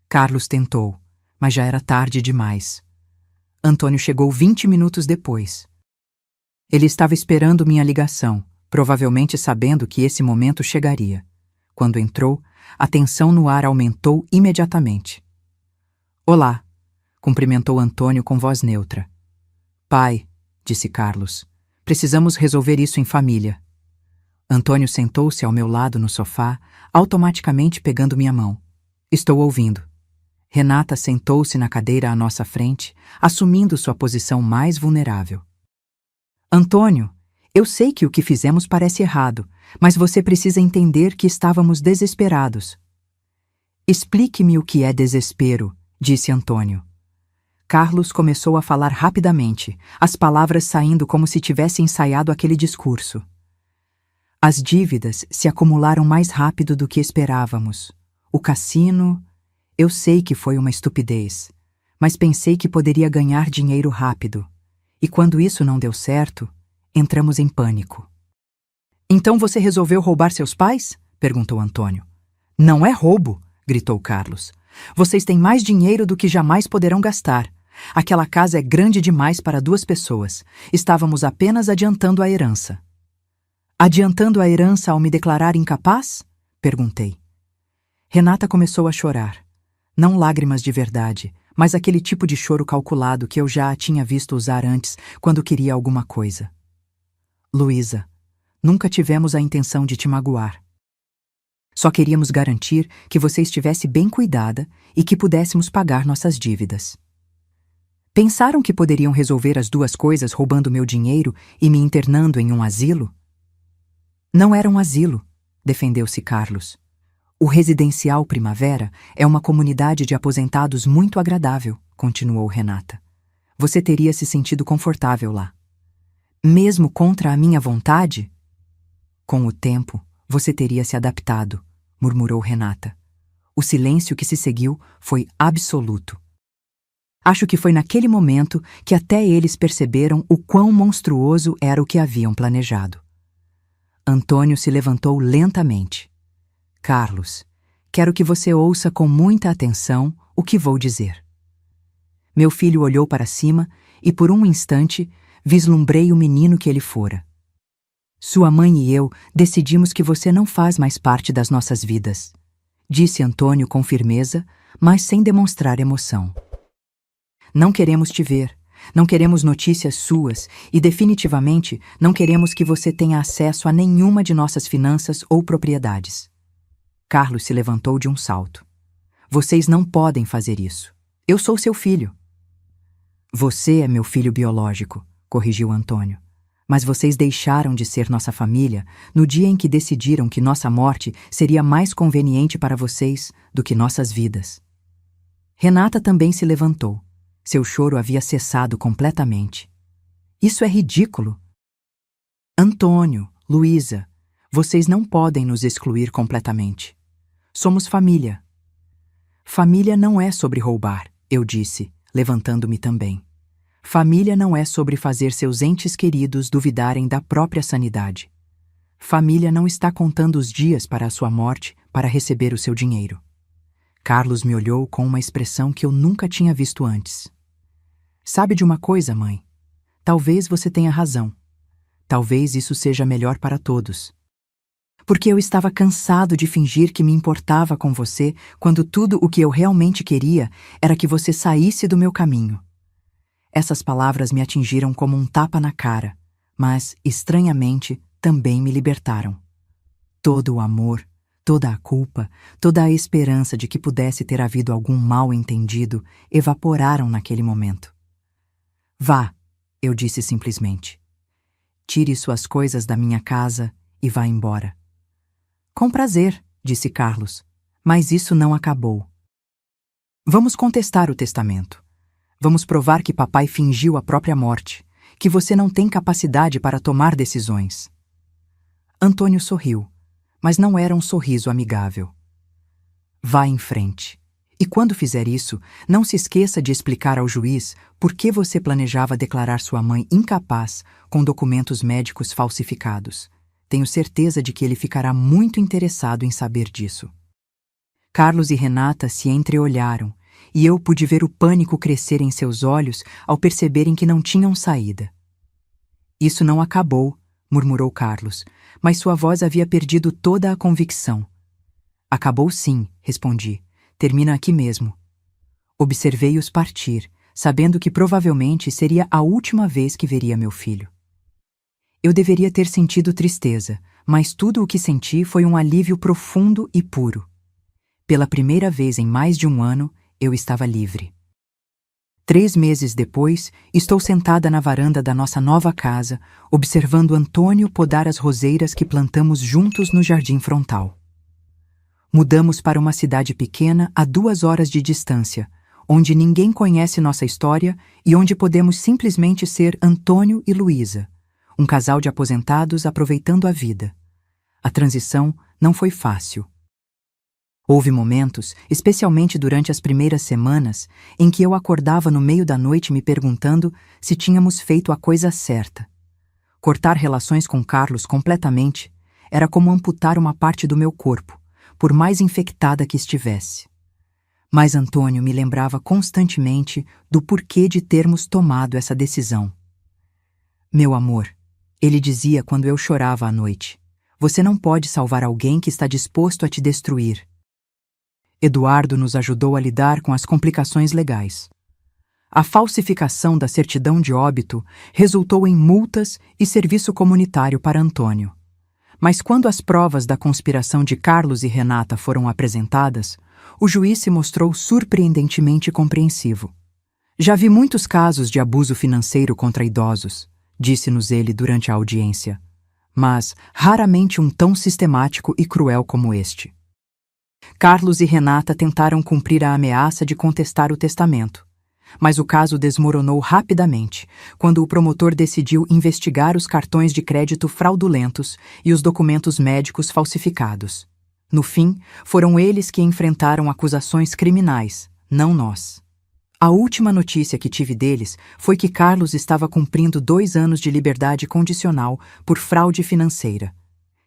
Carlos tentou, mas já era tarde demais. Antônio chegou 20 minutos depois. Ele estava esperando minha ligação, provavelmente sabendo que esse momento chegaria. Quando entrou, a tensão no ar aumentou imediatamente. "Olá", cumprimentou Antônio com voz neutra. "Pai", disse Carlos, "precisamos resolver isso em família." Antônio sentou-se ao meu lado no sofá, automaticamente pegando minha mão. "Estou ouvindo." Renata sentou-se na cadeira à nossa frente, assumindo sua posição mais vulnerável. "Antônio, eu sei que o que fizemos parece errado, Mas você precisa entender que estávamos desesperados. Explique-me o que é desespero, disse Antônio. Carlos começou a falar rapidamente, as palavras saindo como se tivesse ensaiado aquele discurso. As dívidas se acumularam mais rápido do que esperávamos. O cassino... Eu sei que foi uma estupidez, mas pensei que poderia ganhar dinheiro rápido. E quando isso não deu certo, entramos em pânico. Então você resolveu roubar seus pais? Perguntou Antônio. Não é roubo, gritou Carlos. Vocês têm mais dinheiro do que jamais poderão gastar. Aquela casa é grande demais para 2 pessoas. Estávamos apenas adiantando a herança. Adiantando a herança ao me declarar incapaz? Perguntei. Renata começou a chorar. Não lágrimas de verdade, mas aquele tipo de choro calculado que eu já a tinha visto usar antes quando queria alguma coisa. Luísa, nunca tivemos a intenção de te magoar. Só queríamos garantir que você estivesse bem cuidada e que pudéssemos pagar nossas dívidas. Pensaram que poderiam resolver as 2 coisas roubando meu dinheiro e me internando em um asilo? Não era um asilo, defendeu-se Carlos. O Residencial Primavera é uma comunidade de aposentados muito agradável, continuou Renata. Você teria se sentido confortável lá. Mesmo contra a minha vontade? Com o tempo, você teria se adaptado, murmurou Renata. O silêncio que se seguiu foi absoluto. Acho que foi naquele momento que até eles perceberam o quão monstruoso era o que haviam planejado. Antônio se levantou lentamente. Carlos, quero que você ouça com muita atenção o que vou dizer. Meu filho olhou para cima e, por um instante, vislumbrei o menino que ele fora. Sua mãe e eu decidimos que você não faz mais parte das nossas vidas, disse Antônio com firmeza, mas sem demonstrar emoção. Não queremos te ver, não queremos notícias suas e, definitivamente, não queremos que você tenha acesso a nenhuma de nossas finanças ou propriedades. Carlos se levantou de um salto. Vocês não podem fazer isso. Eu sou seu filho. Você é meu filho biológico, corrigiu Antônio. Mas vocês deixaram de ser nossa família no dia em que decidiram que nossa morte seria mais conveniente para vocês do que nossas vidas. Renata também se levantou. Seu choro havia cessado completamente. Isso é ridículo. Antônio, Luísa, vocês não podem nos excluir completamente. Somos família. Família não é sobre roubar, eu disse, levantando-me também. Família não é sobre fazer seus entes queridos duvidarem da própria sanidade. Família não está contando os dias para a sua morte para receber o seu dinheiro. Carlos me olhou com uma expressão que eu nunca tinha visto antes. Sabe de uma coisa, mãe? Talvez você tenha razão. Talvez isso seja melhor para todos. Porque eu estava cansado de fingir que me importava com você quando tudo o que eu realmente queria era que você saísse do meu caminho. Essas palavras me atingiram como um tapa na cara, mas, estranhamente, também me libertaram. Todo o amor, toda a culpa, toda a esperança de que pudesse ter havido algum mal-entendido evaporaram naquele momento. Vá, eu disse simplesmente. Tire suas coisas da minha casa e vá embora. Com prazer, disse Carlos, mas isso não acabou. Vamos contestar o testamento. Vamos provar que papai fingiu a própria morte, que você não tem capacidade para tomar decisões. Antônio sorriu, mas não era um sorriso amigável. Vá em frente. E quando fizer isso, não se esqueça de explicar ao juiz por que você planejava declarar sua mãe incapaz com documentos médicos falsificados. Tenho certeza de que ele ficará muito interessado em saber disso. Carlos e Renata se entreolharam, e eu pude ver o pânico crescer em seus olhos ao perceberem que não tinham saída. Isso não acabou, murmurou Carlos, mas sua voz havia perdido toda a convicção. Acabou sim, respondi. Termina aqui mesmo. Observei-os partir, sabendo que provavelmente seria a última vez que veria meu filho. Eu deveria ter sentido tristeza, mas tudo o que senti foi um alívio profundo e puro. Pela primeira vez em mais de um ano, eu estava livre. 3 meses depois, estou sentada na varanda da nossa nova casa, observando Antônio podar as roseiras que plantamos juntos no jardim frontal. Mudamos para uma cidade pequena a 2 horas de distância, onde ninguém conhece nossa história e onde podemos simplesmente ser Antônio e Luísa, um casal de aposentados aproveitando a vida. A transição não foi fácil. Houve momentos, especialmente durante as primeiras semanas, em que eu acordava no meio da noite me perguntando se tínhamos feito a coisa certa. Cortar relações com Carlos completamente era como amputar uma parte do meu corpo, por mais infectada que estivesse. Mas Antônio me lembrava constantemente do porquê de termos tomado essa decisão. Meu amor, ele dizia quando eu chorava à noite, você não pode salvar alguém que está disposto a te destruir. Eduardo nos ajudou a lidar com as complicações legais. A falsificação da certidão de óbito resultou em multas e serviço comunitário para Antônio. Mas quando as provas da conspiração de Carlos e Renata foram apresentadas, o juiz se mostrou surpreendentemente compreensivo. Já vi muitos casos de abuso financeiro contra idosos, disse-nos ele durante a audiência, mas raramente um tão sistemático e cruel como este. Carlos e Renata tentaram cumprir a ameaça de contestar o testamento, mas o caso desmoronou rapidamente quando o promotor decidiu investigar os cartões de crédito fraudulentos e os documentos médicos falsificados. No fim, foram eles que enfrentaram acusações criminais, não nós. A última notícia que tive deles foi que Carlos estava cumprindo 2 anos de liberdade condicional por fraude financeira.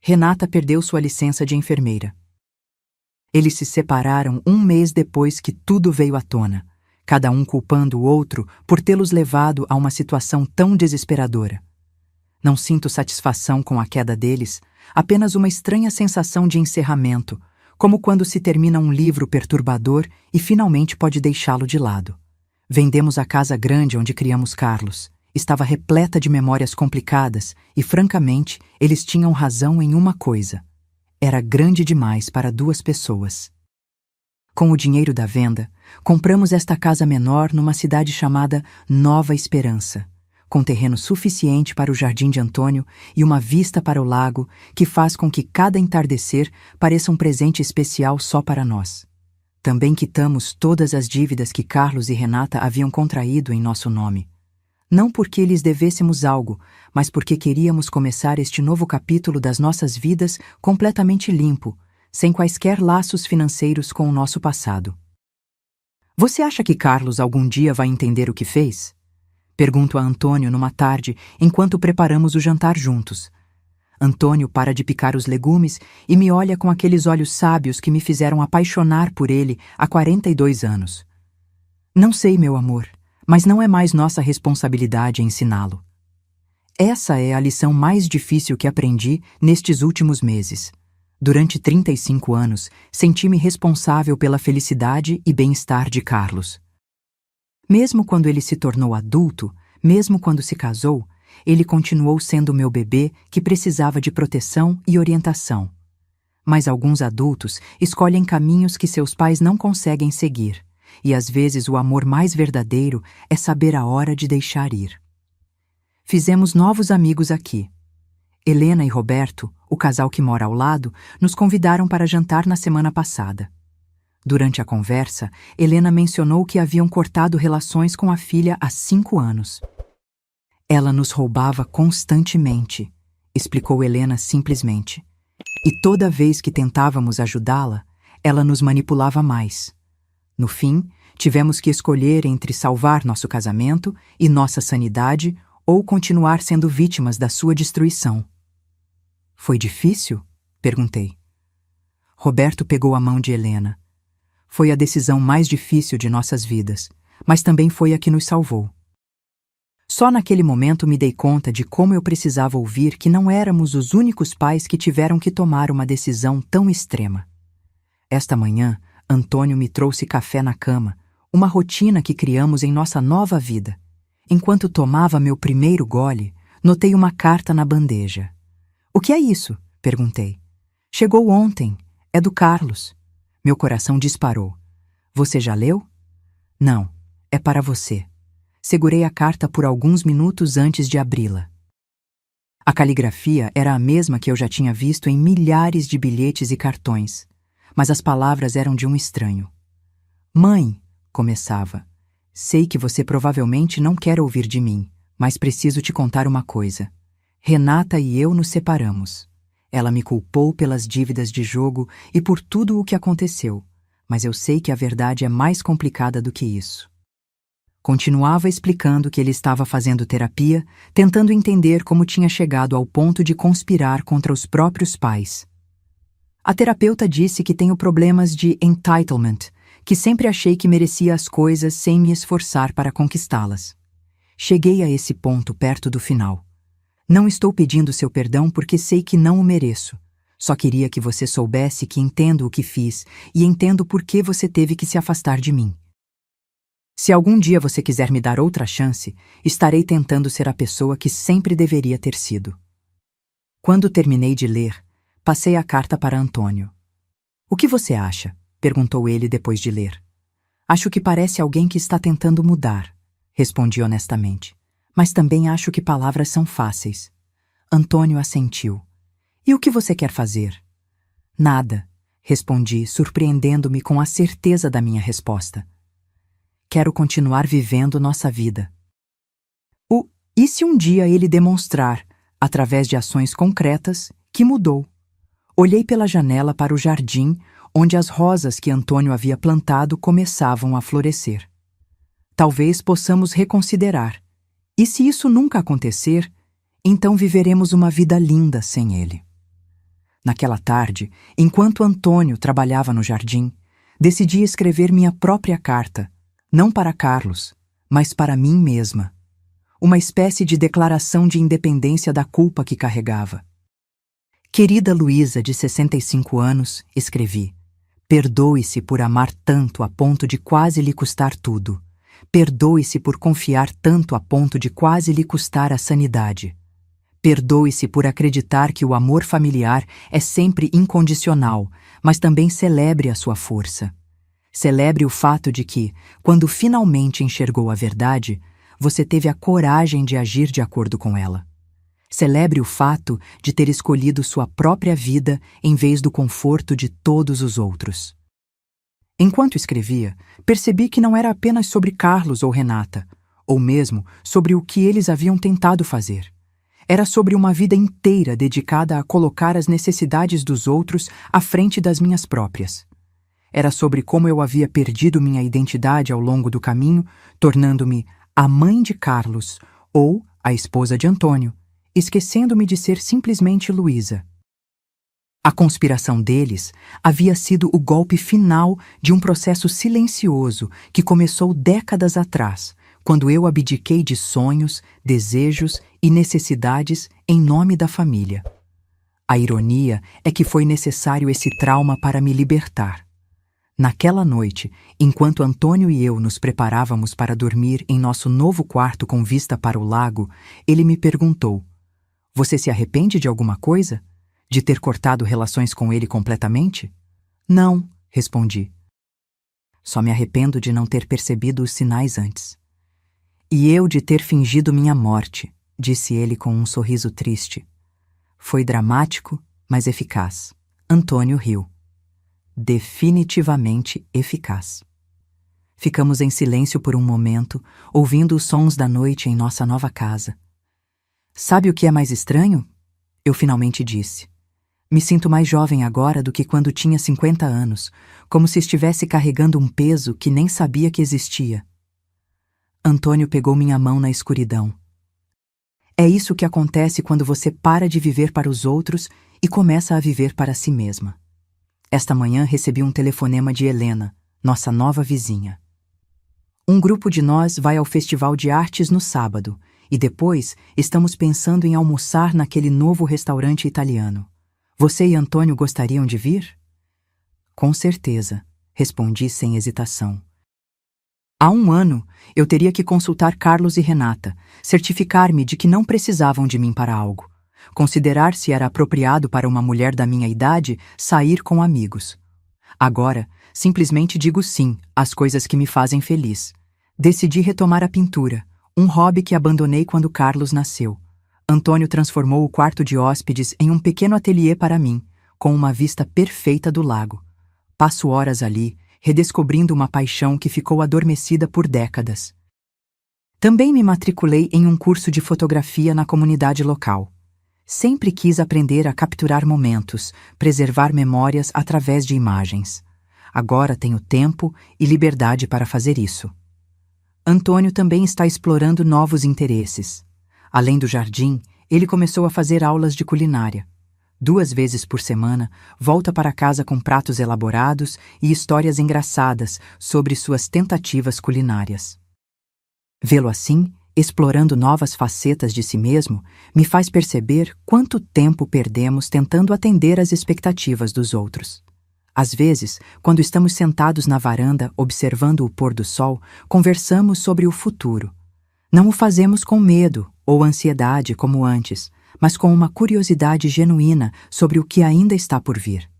Renata perdeu sua licença de enfermeira. Eles se separaram 1 mês depois que tudo veio à tona, cada um culpando o outro por tê-los levado a uma situação tão desesperadora. Não sinto satisfação com a queda deles, apenas uma estranha sensação de encerramento, como quando se termina um livro perturbador e finalmente pode deixá-lo de lado. Vendemos a casa grande onde criamos Carlos. Estava repleta de memórias complicadas e, francamente, eles tinham razão em uma coisa. Era grande demais para 2 pessoas. Com o dinheiro da venda, compramos esta casa menor numa cidade chamada Nova Esperança, com terreno suficiente para o jardim de Antônio e uma vista para o lago que faz com que cada entardecer pareça um presente especial só para nós. Também quitamos todas as dívidas que Carlos e Renata haviam contraído em nosso nome. Não porque lhes devêssemos algo, mas porque queríamos começar este novo capítulo das nossas vidas completamente limpo, sem quaisquer laços financeiros com o nosso passado. Você acha que Carlos algum dia vai entender o que fez? Pergunto a Antônio numa tarde, enquanto preparamos o jantar juntos. Antônio para de picar os legumes e me olha com aqueles olhos sábios que me fizeram apaixonar por ele há 42 anos. Não sei, meu amor, mas não é mais nossa responsabilidade ensiná-lo. Essa é a lição mais difícil que aprendi nestes últimos meses. Durante 35 anos, senti-me responsável pela felicidade e bem-estar de Carlos. Mesmo quando ele se tornou adulto, mesmo quando se casou, ele continuou sendo meu bebê que precisava de proteção e orientação. Mas alguns adultos escolhem caminhos que seus pais não conseguem seguir, e às vezes o amor mais verdadeiro é saber a hora de deixar ir. Fizemos novos amigos aqui. Helena e Roberto, o casal que mora ao lado, nos convidaram para jantar na semana passada. Durante a conversa, Helena mencionou que haviam cortado relações com a filha há 5 anos. Ela nos roubava constantemente, explicou Helena simplesmente. E toda vez que tentávamos ajudá-la, ela nos manipulava mais. No fim, tivemos que escolher entre salvar nosso casamento e nossa sanidade ou continuar sendo vítimas da sua destruição. Foi difícil? Perguntei. Roberto pegou a mão de Helena. Foi a decisão mais difícil de nossas vidas, mas também foi a que nos salvou. Só naquele momento me dei conta de como eu precisava ouvir que não éramos os únicos pais que tiveram que tomar uma decisão tão extrema. Esta manhã, Antônio me trouxe café na cama, uma rotina que criamos em nossa nova vida. Enquanto tomava meu primeiro gole, notei uma carta na bandeja. O que é isso? Perguntei. Chegou ontem. É do Carlos. Meu coração disparou. Você já leu? Não, é para você. Segurei a carta por alguns minutos antes de abri-la. A caligrafia era a mesma que eu já tinha visto em milhares de bilhetes e cartões, mas as palavras eram de um estranho. Mãe, começava, sei que você provavelmente não quer ouvir de mim, mas preciso te contar uma coisa. Renata e eu nos separamos. Ela me culpou pelas dívidas de jogo e por tudo o que aconteceu, mas eu sei que a verdade é mais complicada do que isso. Continuava explicando que ele estava fazendo terapia, tentando entender como tinha chegado ao ponto de conspirar contra os próprios pais. A terapeuta disse que tenho problemas de entitlement, que sempre achei que merecia as coisas sem me esforçar para conquistá-las. Cheguei a esse ponto perto do final. Não estou pedindo seu perdão porque sei que não o mereço. Só queria que você soubesse que entendo o que fiz e entendo por que você teve que se afastar de mim. Se algum dia você quiser me dar outra chance, estarei tentando ser a pessoa que sempre deveria ter sido. Quando terminei de ler, passei a carta para Antônio. O que você acha? Perguntou ele depois de ler. Acho que parece alguém que está tentando mudar, respondi honestamente. Mas também acho que palavras são fáceis. Antônio assentiu. E o que você quer fazer? Nada, respondi, surpreendendo-me com a certeza da minha resposta. Quero continuar vivendo nossa vida. E se um dia ele demonstrar, através de ações concretas, que mudou? Olhei pela janela para o jardim, onde as rosas que Antônio havia plantado começavam a florescer. Talvez possamos reconsiderar. E se isso nunca acontecer, então viveremos uma vida linda sem ele. Naquela tarde, enquanto Antônio trabalhava no jardim, decidi escrever minha própria carta, não para Carlos, mas para mim mesma. Uma espécie de declaração de independência da culpa que carregava. Querida Luísa, de 65 anos, escrevi, perdoe-se por amar tanto a ponto de quase lhe custar tudo. Perdoe-se por confiar tanto a ponto de quase lhe custar a sanidade. Perdoe-se por acreditar que o amor familiar é sempre incondicional, mas também celebre a sua força. Celebre o fato de que, quando finalmente enxergou a verdade, você teve a coragem de agir de acordo com ela. Celebre o fato de ter escolhido sua própria vida em vez do conforto de todos os outros. Enquanto escrevia, percebi que não era apenas sobre Carlos ou Renata, ou mesmo sobre o que eles haviam tentado fazer. Era sobre uma vida inteira dedicada a colocar as necessidades dos outros à frente das minhas próprias. Era sobre como eu havia perdido minha identidade ao longo do caminho, tornando-me a mãe de Carlos ou a esposa de Antônio, esquecendo-me de ser simplesmente Luísa. A conspiração deles havia sido o golpe final de um processo silencioso que começou décadas atrás, quando eu abdiquei de sonhos, desejos e necessidades em nome da família. A ironia é que foi necessário esse trauma para me libertar. Naquela noite, enquanto Antônio e eu nos preparávamos para dormir em nosso novo quarto com vista para o lago, ele me perguntou: você se arrepende de alguma coisa? De ter cortado relações com ele completamente? Não, respondi. Só me arrependo de não ter percebido os sinais antes. E eu de ter fingido minha morte, disse ele com um sorriso triste. Foi dramático, mas eficaz. Antônio riu. Definitivamente eficaz. Ficamos em silêncio por um momento, ouvindo os sons da noite em nossa nova casa. Sabe o que é mais estranho? Eu finalmente disse. Me sinto mais jovem agora do que quando tinha 50 anos, como se estivesse carregando um peso que nem sabia que existia. Antônio pegou minha mão na escuridão. É isso que acontece quando você para de viver para os outros e começa a viver para si mesma. Esta manhã recebi um telefonema de Helena, nossa nova vizinha. Um grupo de nós vai ao Festival de Artes no sábado e depois estamos pensando em almoçar naquele novo restaurante italiano. Você e Antônio gostariam de vir? Com certeza, respondi sem hesitação. Há um ano, eu teria que consultar Carlos e Renata, certificar-me de que não precisavam de mim para algo. Considerar se era apropriado para uma mulher da minha idade sair com amigos. Agora, simplesmente digo sim às coisas que me fazem feliz. Decidi retomar a pintura, Um hobby que abandonei quando Carlos nasceu. Antônio transformou o quarto de hóspedes em um pequeno ateliê para mim, com uma vista perfeita do lago. Passo horas ali, redescobrindo uma paixão que ficou adormecida por décadas. Também me matriculei em um curso de fotografia na comunidade local. Sempre quis aprender a capturar momentos, preservar memórias através de imagens. Agora tenho tempo e liberdade para fazer isso. Antônio também está explorando novos interesses. Além do jardim, ele começou a fazer aulas de culinária. 2 vezes por semana, volta para casa com pratos elaborados e histórias engraçadas sobre suas tentativas culinárias. Vê-lo assim, explorando novas facetas de si mesmo, me faz perceber quanto tempo perdemos tentando atender às expectativas dos outros. Às vezes, quando estamos sentados na varanda observando o pôr do sol, conversamos sobre o futuro. Não o fazemos com medo ou ansiedade como antes, mas com uma curiosidade genuína sobre o que ainda está por vir.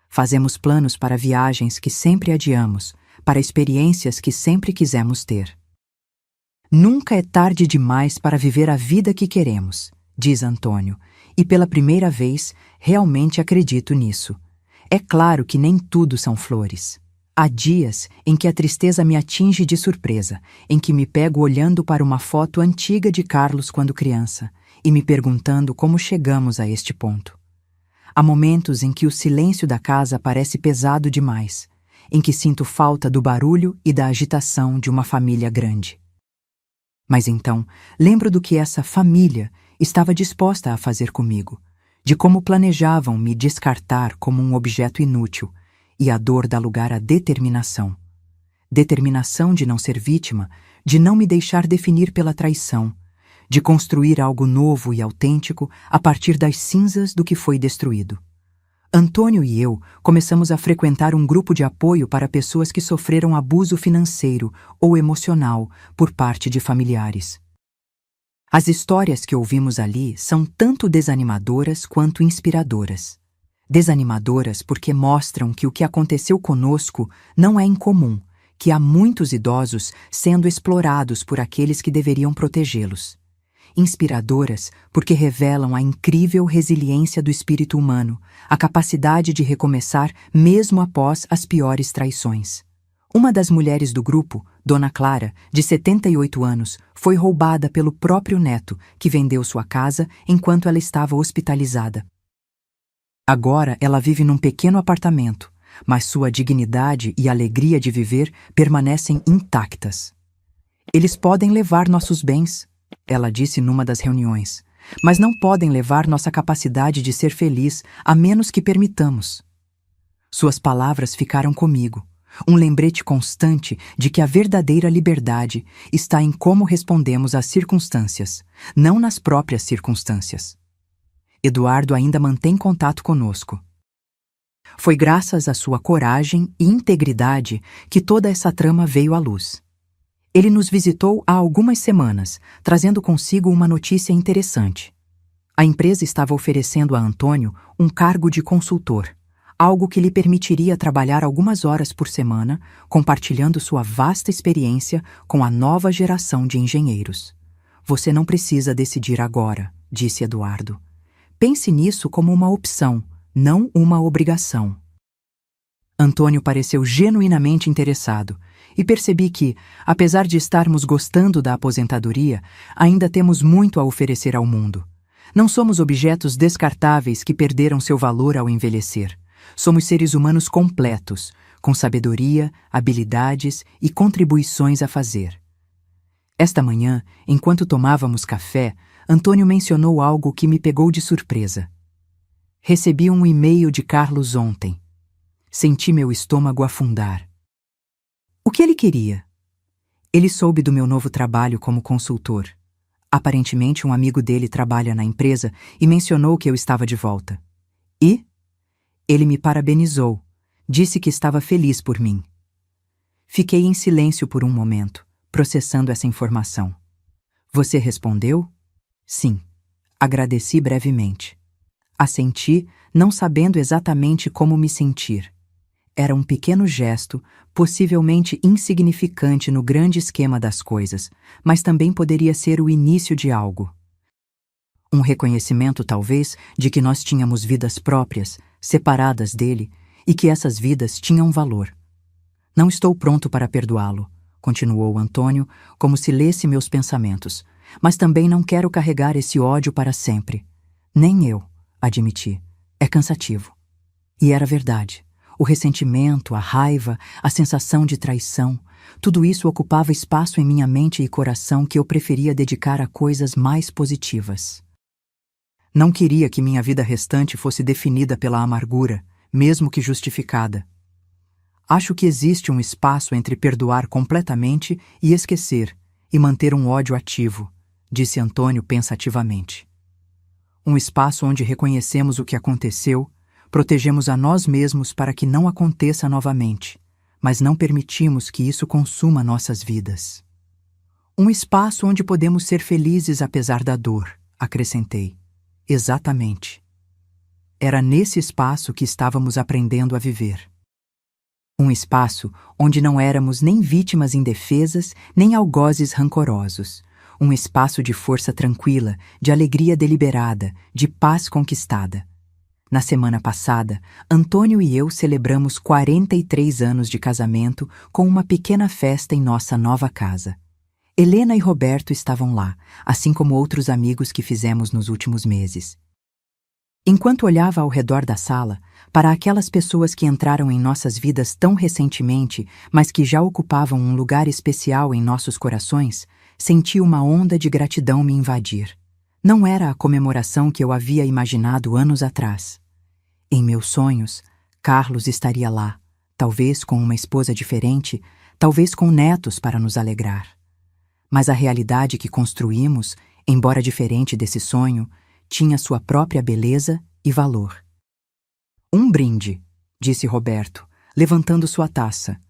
Fazemos planos para viagens que sempre adiamos, para experiências que sempre quisemos ter. Nunca é tarde demais para viver a vida que queremos, diz Antônio, e pela primeira vez realmente acredito nisso. É claro que nem tudo são flores. Há dias em que a tristeza me atinge de surpresa, em que me pego olhando para uma foto antiga de Carlos quando criança e me perguntando como chegamos a este ponto. Há momentos em que o silêncio da casa parece pesado demais, em que sinto falta do barulho e da agitação de uma família grande. Mas então, lembro do que essa família estava disposta a fazer comigo, de como planejavam me descartar como um objeto inútil, e a dor dá lugar à determinação. Determinação de não ser vítima, de não me deixar definir pela traição, de construir algo novo e autêntico a partir das cinzas do que foi destruído. Antônio e eu começamos a frequentar um grupo de apoio para pessoas que sofreram abuso financeiro ou emocional por parte de familiares. As histórias que ouvimos ali são tanto desanimadoras quanto inspiradoras. Desanimadoras porque mostram que o que aconteceu conosco não é incomum, que há muitos idosos sendo explorados por aqueles que deveriam protegê-los. Inspiradoras porque revelam a incrível resiliência do espírito humano, a capacidade de recomeçar mesmo após as piores traições. Uma das mulheres do grupo, Dona Clara, de 78 anos, foi roubada pelo próprio neto, que vendeu sua casa enquanto ela estava hospitalizada. Agora ela vive num pequeno apartamento, mas sua dignidade e alegria de viver permanecem intactas. Eles podem levar nossos bens, ela disse numa das reuniões, mas não podem levar nossa capacidade de ser feliz a menos que permitamos. Suas palavras ficaram comigo, um lembrete constante de que a verdadeira liberdade está em como respondemos às circunstâncias, não nas próprias circunstâncias. Eduardo ainda mantém contato conosco. Foi graças à sua coragem e integridade que toda essa trama veio à luz. Ele nos visitou há algumas semanas, trazendo consigo uma notícia interessante. A empresa estava oferecendo a Antônio um cargo de consultor, algo que lhe permitiria trabalhar algumas horas por semana, compartilhando sua vasta experiência com a nova geração de engenheiros. Você não precisa decidir agora, disse Eduardo. Pense nisso como uma opção, não uma obrigação. Antônio pareceu genuinamente interessado, e percebi que, apesar de estarmos gostando da aposentadoria, ainda temos muito a oferecer ao mundo. Não somos objetos descartáveis que perderam seu valor ao envelhecer. Somos seres humanos completos, com sabedoria, habilidades e contribuições a fazer. Esta manhã, enquanto tomávamos café, Antônio mencionou algo que me pegou de surpresa. Recebi um e-mail de Carlos ontem. Senti meu estômago afundar. O que ele queria? Ele soube do meu novo trabalho como consultor. Aparentemente, um amigo dele trabalha na empresa e mencionou que eu estava de volta. E? Ele me parabenizou, disse que estava feliz por mim. Fiquei em silêncio por um momento, processando essa informação. Você respondeu? Sim. Agradeci brevemente. Assenti, não sabendo exatamente como me sentir. Era um pequeno gesto, possivelmente insignificante no grande esquema das coisas, mas também poderia ser o início de algo. Um reconhecimento, talvez, de que nós tínhamos vidas próprias, separadas dele, e que essas vidas tinham valor. Não estou pronto para perdoá-lo, continuou Antônio, como se lesse meus pensamentos, mas também não quero carregar esse ódio para sempre. Nem eu, admiti. É cansativo. E era verdade. O ressentimento, a raiva, a sensação de traição, tudo isso ocupava espaço em minha mente e coração que eu preferia dedicar a coisas mais positivas. Não queria que minha vida restante fosse definida pela amargura, mesmo que justificada. Acho que existe um espaço entre perdoar completamente e esquecer, e manter um ódio ativo, disse Antônio pensativamente. Um espaço onde reconhecemos o que aconteceu, protegemos a nós mesmos para que não aconteça novamente, mas não permitimos que isso consuma nossas vidas. Um espaço onde podemos ser felizes apesar da dor, acrescentei. Exatamente. Era nesse espaço que estávamos aprendendo a viver. Um espaço onde não éramos nem vítimas indefesas, nem algozes rancorosos. Um espaço de força tranquila, de alegria deliberada, de paz conquistada. Na semana passada, Antônio e eu celebramos 43 anos de casamento com uma pequena festa em nossa nova casa. Helena e Roberto estavam lá, assim como outros amigos que fizemos nos últimos meses. Enquanto olhava ao redor da sala, para aquelas pessoas que entraram em nossas vidas tão recentemente, mas que já ocupavam um lugar especial em nossos corações, senti uma onda de gratidão me invadir. Não era a comemoração que eu havia imaginado anos atrás. Em meus sonhos, Carlos estaria lá, talvez com uma esposa diferente, talvez com netos para nos alegrar. Mas a realidade que construímos, embora diferente desse sonho, tinha sua própria beleza e valor. Um brinde, disse Roberto, levantando sua taça.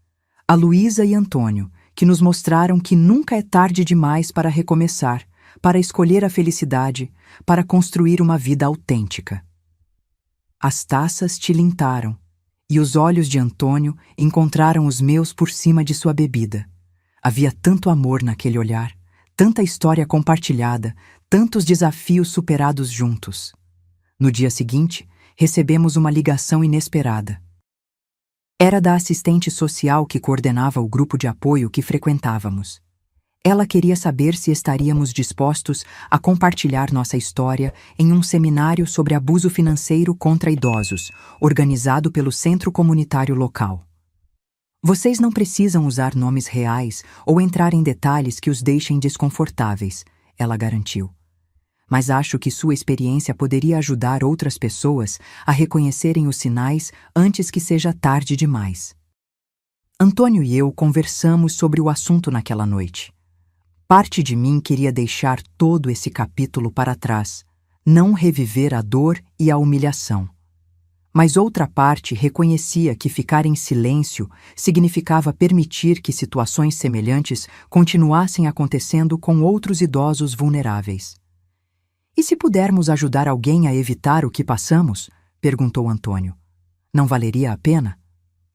A Luísa e Antônio, que nos mostraram que nunca é tarde demais para recomeçar, para escolher a felicidade, para construir uma vida autêntica. As taças tilintaram, e os olhos de Antônio encontraram os meus por cima de sua bebida. Havia tanto amor naquele olhar, tanta história compartilhada, tantos desafios superados juntos. No dia seguinte, recebemos uma ligação inesperada. Era da assistente social que coordenava o grupo de apoio que frequentávamos. Ela queria saber se estaríamos dispostos a compartilhar nossa história em um seminário sobre abuso financeiro contra idosos, organizado pelo Centro Comunitário Local. Vocês não precisam usar nomes reais ou entrar em detalhes que os deixem desconfortáveis, ela garantiu. Mas acho que sua experiência poderia ajudar outras pessoas a reconhecerem os sinais antes que seja tarde demais. Antônio e eu conversamos sobre o assunto naquela noite. Parte de mim queria deixar todo esse capítulo para trás, não reviver a dor e a humilhação. Mas outra parte reconhecia que ficar em silêncio significava permitir que situações semelhantes continuassem acontecendo com outros idosos vulneráveis. E se pudermos ajudar alguém a evitar o que passamos? Perguntou Antônio. Não valeria a pena?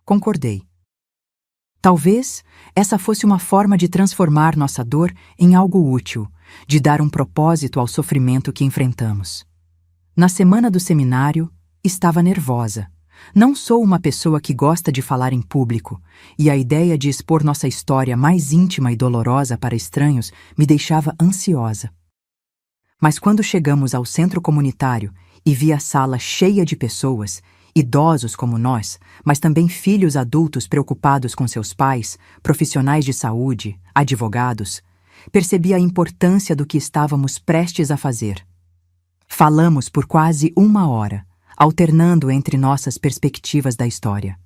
Concordei. Talvez essa fosse uma forma de transformar nossa dor em algo útil, de dar um propósito ao sofrimento que enfrentamos. Na semana do seminário, estava nervosa. Não sou uma pessoa que gosta de falar em público, e a ideia de expor nossa história mais íntima e dolorosa para estranhos me deixava ansiosa. Mas quando chegamos ao centro comunitário e vi a sala cheia de pessoas, idosos como nós, mas também filhos adultos preocupados com seus pais, profissionais de saúde, advogados, percebi a importância do que estávamos prestes a fazer. Falamos por quase 1 hora, alternando entre nossas perspectivas da história.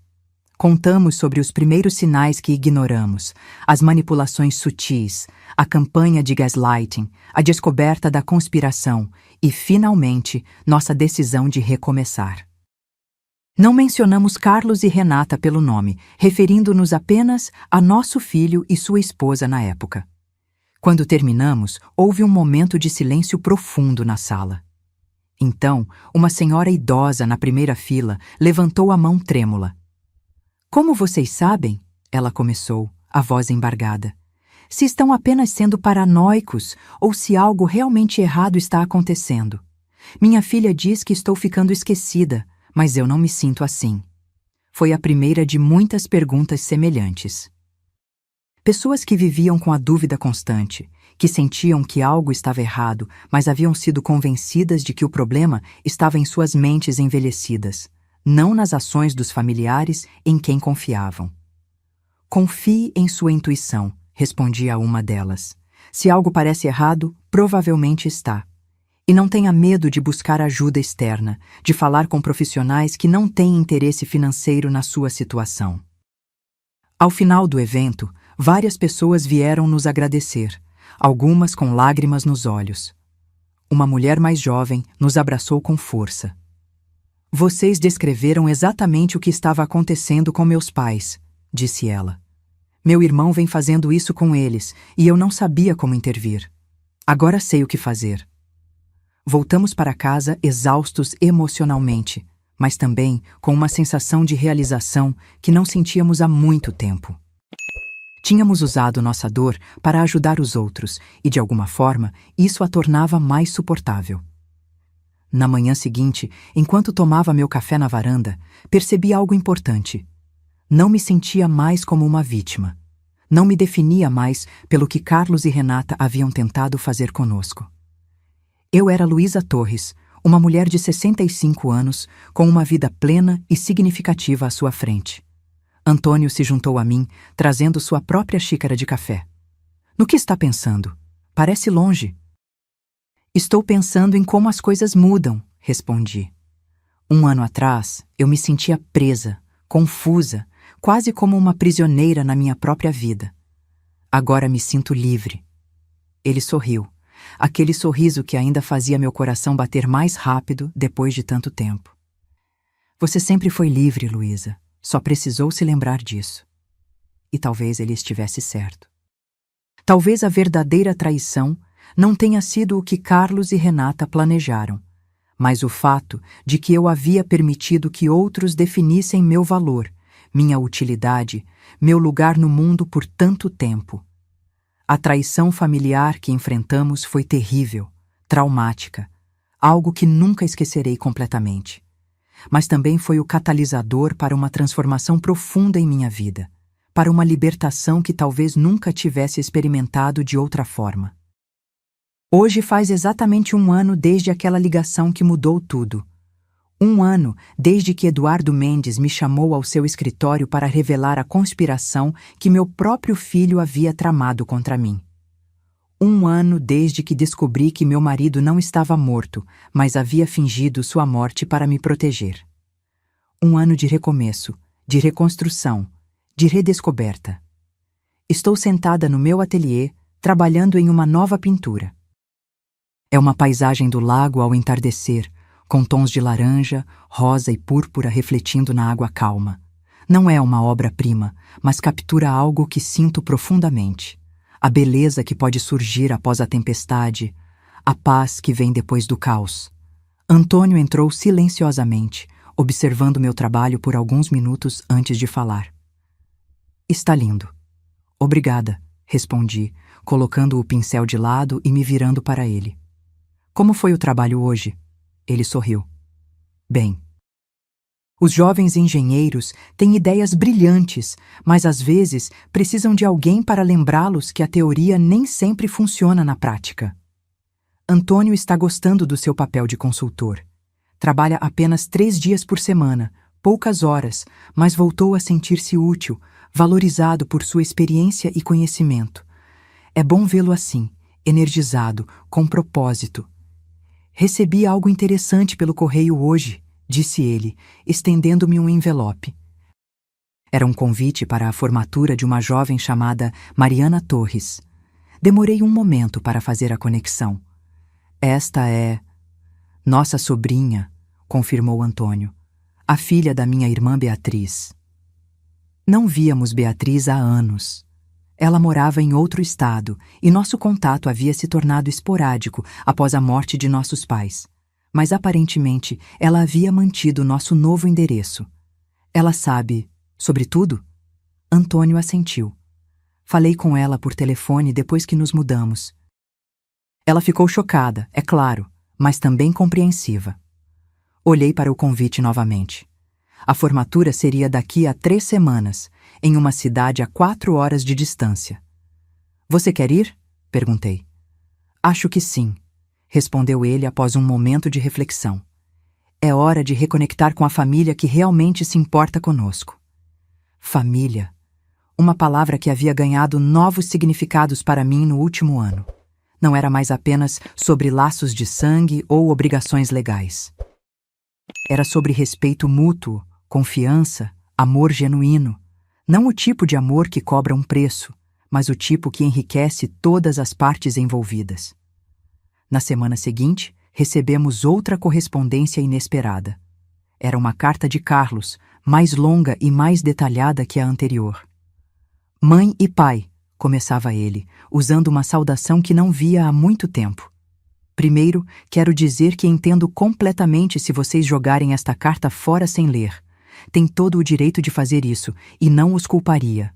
Contamos sobre os primeiros sinais que ignoramos, as manipulações sutis, a campanha de gaslighting, a descoberta da conspiração e, finalmente, nossa decisão de recomeçar. Não mencionamos Carlos e Renata pelo nome, referindo-nos apenas a nosso filho e sua esposa na época. Quando terminamos, houve um momento de silêncio profundo na sala. Então, uma senhora idosa na primeira fila levantou a mão trêmula. Como vocês sabem, ela começou, a voz embargada, se estão apenas sendo paranoicos ou se algo realmente errado está acontecendo. Minha filha diz que estou ficando esquecida, mas eu não me sinto assim. Foi a primeira de muitas perguntas semelhantes. Pessoas que viviam com a dúvida constante, que sentiam que algo estava errado, mas haviam sido convencidas de que o problema estava em suas mentes envelhecidas, não nas ações dos familiares em quem confiavam. Confie em sua intuição, respondia uma delas. Se algo parece errado, provavelmente está. E não tenha medo de buscar ajuda externa, de falar com profissionais que não têm interesse financeiro na sua situação. Ao final do evento, várias pessoas vieram nos agradecer, algumas com lágrimas nos olhos. Uma mulher mais jovem nos abraçou com força. Vocês descreveram exatamente o que estava acontecendo com meus pais, disse ela. Meu irmão vem fazendo isso com eles e eu não sabia como intervir. Agora sei o que fazer. Voltamos para casa exaustos emocionalmente, mas também com uma sensação de realização que não sentíamos há muito tempo. Tínhamos usado nossa dor para ajudar os outros e, de alguma forma, isso a tornava mais suportável. Na manhã seguinte, enquanto tomava meu café na varanda, percebi algo importante. Não me sentia mais como uma vítima. Não me definia mais pelo que Carlos e Renata haviam tentado fazer conosco. Eu era Luísa Torres, uma mulher de 65 anos, com uma vida plena e significativa à sua frente. Antônio se juntou a mim, trazendo sua própria xícara de café. No que está pensando? Parece longe. Estou pensando em como as coisas mudam, respondi. 1 ano atrás, eu me sentia presa, confusa, quase como uma prisioneira na minha própria vida. Agora me sinto livre. Ele sorriu. Aquele sorriso que ainda fazia meu coração bater mais rápido depois de tanto tempo. Você sempre foi livre, Luísa. Só precisou se lembrar disso. E talvez ele estivesse certo. Talvez a verdadeira traição não tenha sido o que Carlos e Renata planejaram, mas o fato de que eu havia permitido que outros definissem meu valor, minha utilidade, meu lugar no mundo por tanto tempo. A traição familiar que enfrentamos foi terrível, traumática, algo que nunca esquecerei completamente. Mas também foi o catalisador para uma transformação profunda em minha vida, para uma libertação que talvez nunca tivesse experimentado de outra forma. Hoje faz exatamente 1 ano desde aquela ligação que mudou tudo. 1 ano desde que Eduardo Mendes me chamou ao seu escritório para revelar a conspiração que meu próprio filho havia tramado contra mim. 1 ano desde que descobri que meu marido não estava morto, mas havia fingido sua morte para me proteger. 1 ano de recomeço, de reconstrução, de redescoberta. Estou sentada no meu ateliê, trabalhando em uma nova pintura. É uma paisagem do lago ao entardecer, com tons de laranja, rosa e púrpura refletindo na água calma. Não é uma obra-prima, mas captura algo que sinto profundamente. A beleza que pode surgir após a tempestade, a paz que vem depois do caos. Antônio entrou silenciosamente, observando meu trabalho por alguns minutos antes de falar. Está lindo. Obrigada, respondi, colocando o pincel de lado e me virando para ele. Como foi o trabalho hoje? Ele sorriu. Bem. Os jovens engenheiros têm ideias brilhantes, mas às vezes precisam de alguém para lembrá-los que a teoria nem sempre funciona na prática. Antônio está gostando do seu papel de consultor. Trabalha apenas 3 dias por semana, poucas horas, mas voltou a sentir-se útil, valorizado por sua experiência e conhecimento. É bom vê-lo assim, energizado, com propósito. Recebi algo interessante pelo correio hoje, disse ele, estendendo-me um envelope. Era um convite para a formatura de uma jovem chamada Mariana Torres. Demorei um momento para fazer a conexão. Esta é... nossa sobrinha, confirmou Antônio, a filha da minha irmã Beatriz. Não víamos Beatriz há anos. Ela morava em outro estado e nosso contato havia se tornado esporádico após a morte de nossos pais. Mas aparentemente ela havia mantido nosso novo endereço. Ela sabe Sobretudo? Antônio assentiu. Falei com ela por telefone depois que nos mudamos. Ela ficou chocada, é claro, mas também compreensiva. Olhei para o convite novamente. A formatura seria daqui a 3 semanas, em uma cidade a 4 horas de distância. Você quer ir? Perguntei. Acho que sim, respondeu ele após um momento de reflexão. É hora de reconectar com a família que realmente se importa conosco. Família. Uma palavra que havia ganhado novos significados para mim no último ano. Não era mais apenas sobre laços de sangue ou obrigações legais. Era sobre respeito mútuo, confiança, amor genuíno. Não o tipo de amor que cobra um preço, mas o tipo que enriquece todas as partes envolvidas. Na semana seguinte, recebemos outra correspondência inesperada. Era uma carta de Carlos, mais longa e mais detalhada que a anterior. Mãe e pai, começava ele, usando uma saudação que não via há muito tempo. Primeiro, quero dizer que entendo completamente se vocês jogarem esta carta fora sem ler. Tem todo o direito de fazer isso, e não os culparia.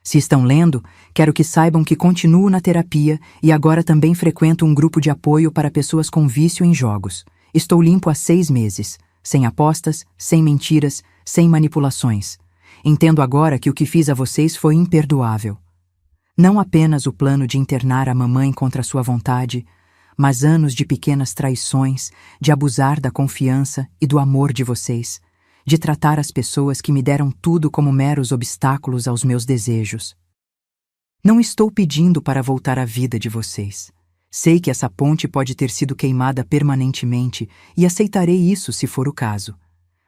Se estão lendo, quero que saibam que continuo na terapia e agora também frequento um grupo de apoio para pessoas com vício em jogos. Estou limpo há 6 meses, sem apostas, sem mentiras, sem manipulações. Entendo agora que o que fiz a vocês foi imperdoável. Não apenas o plano de internar a mamãe contra sua vontade, mas anos de pequenas traições, de abusar da confiança e do amor de vocês, de tratar as pessoas que me deram tudo como meros obstáculos aos meus desejos. Não estou pedindo para voltar à vida de vocês. Sei que essa ponte pode ter sido queimada permanentemente e aceitarei isso se for o caso.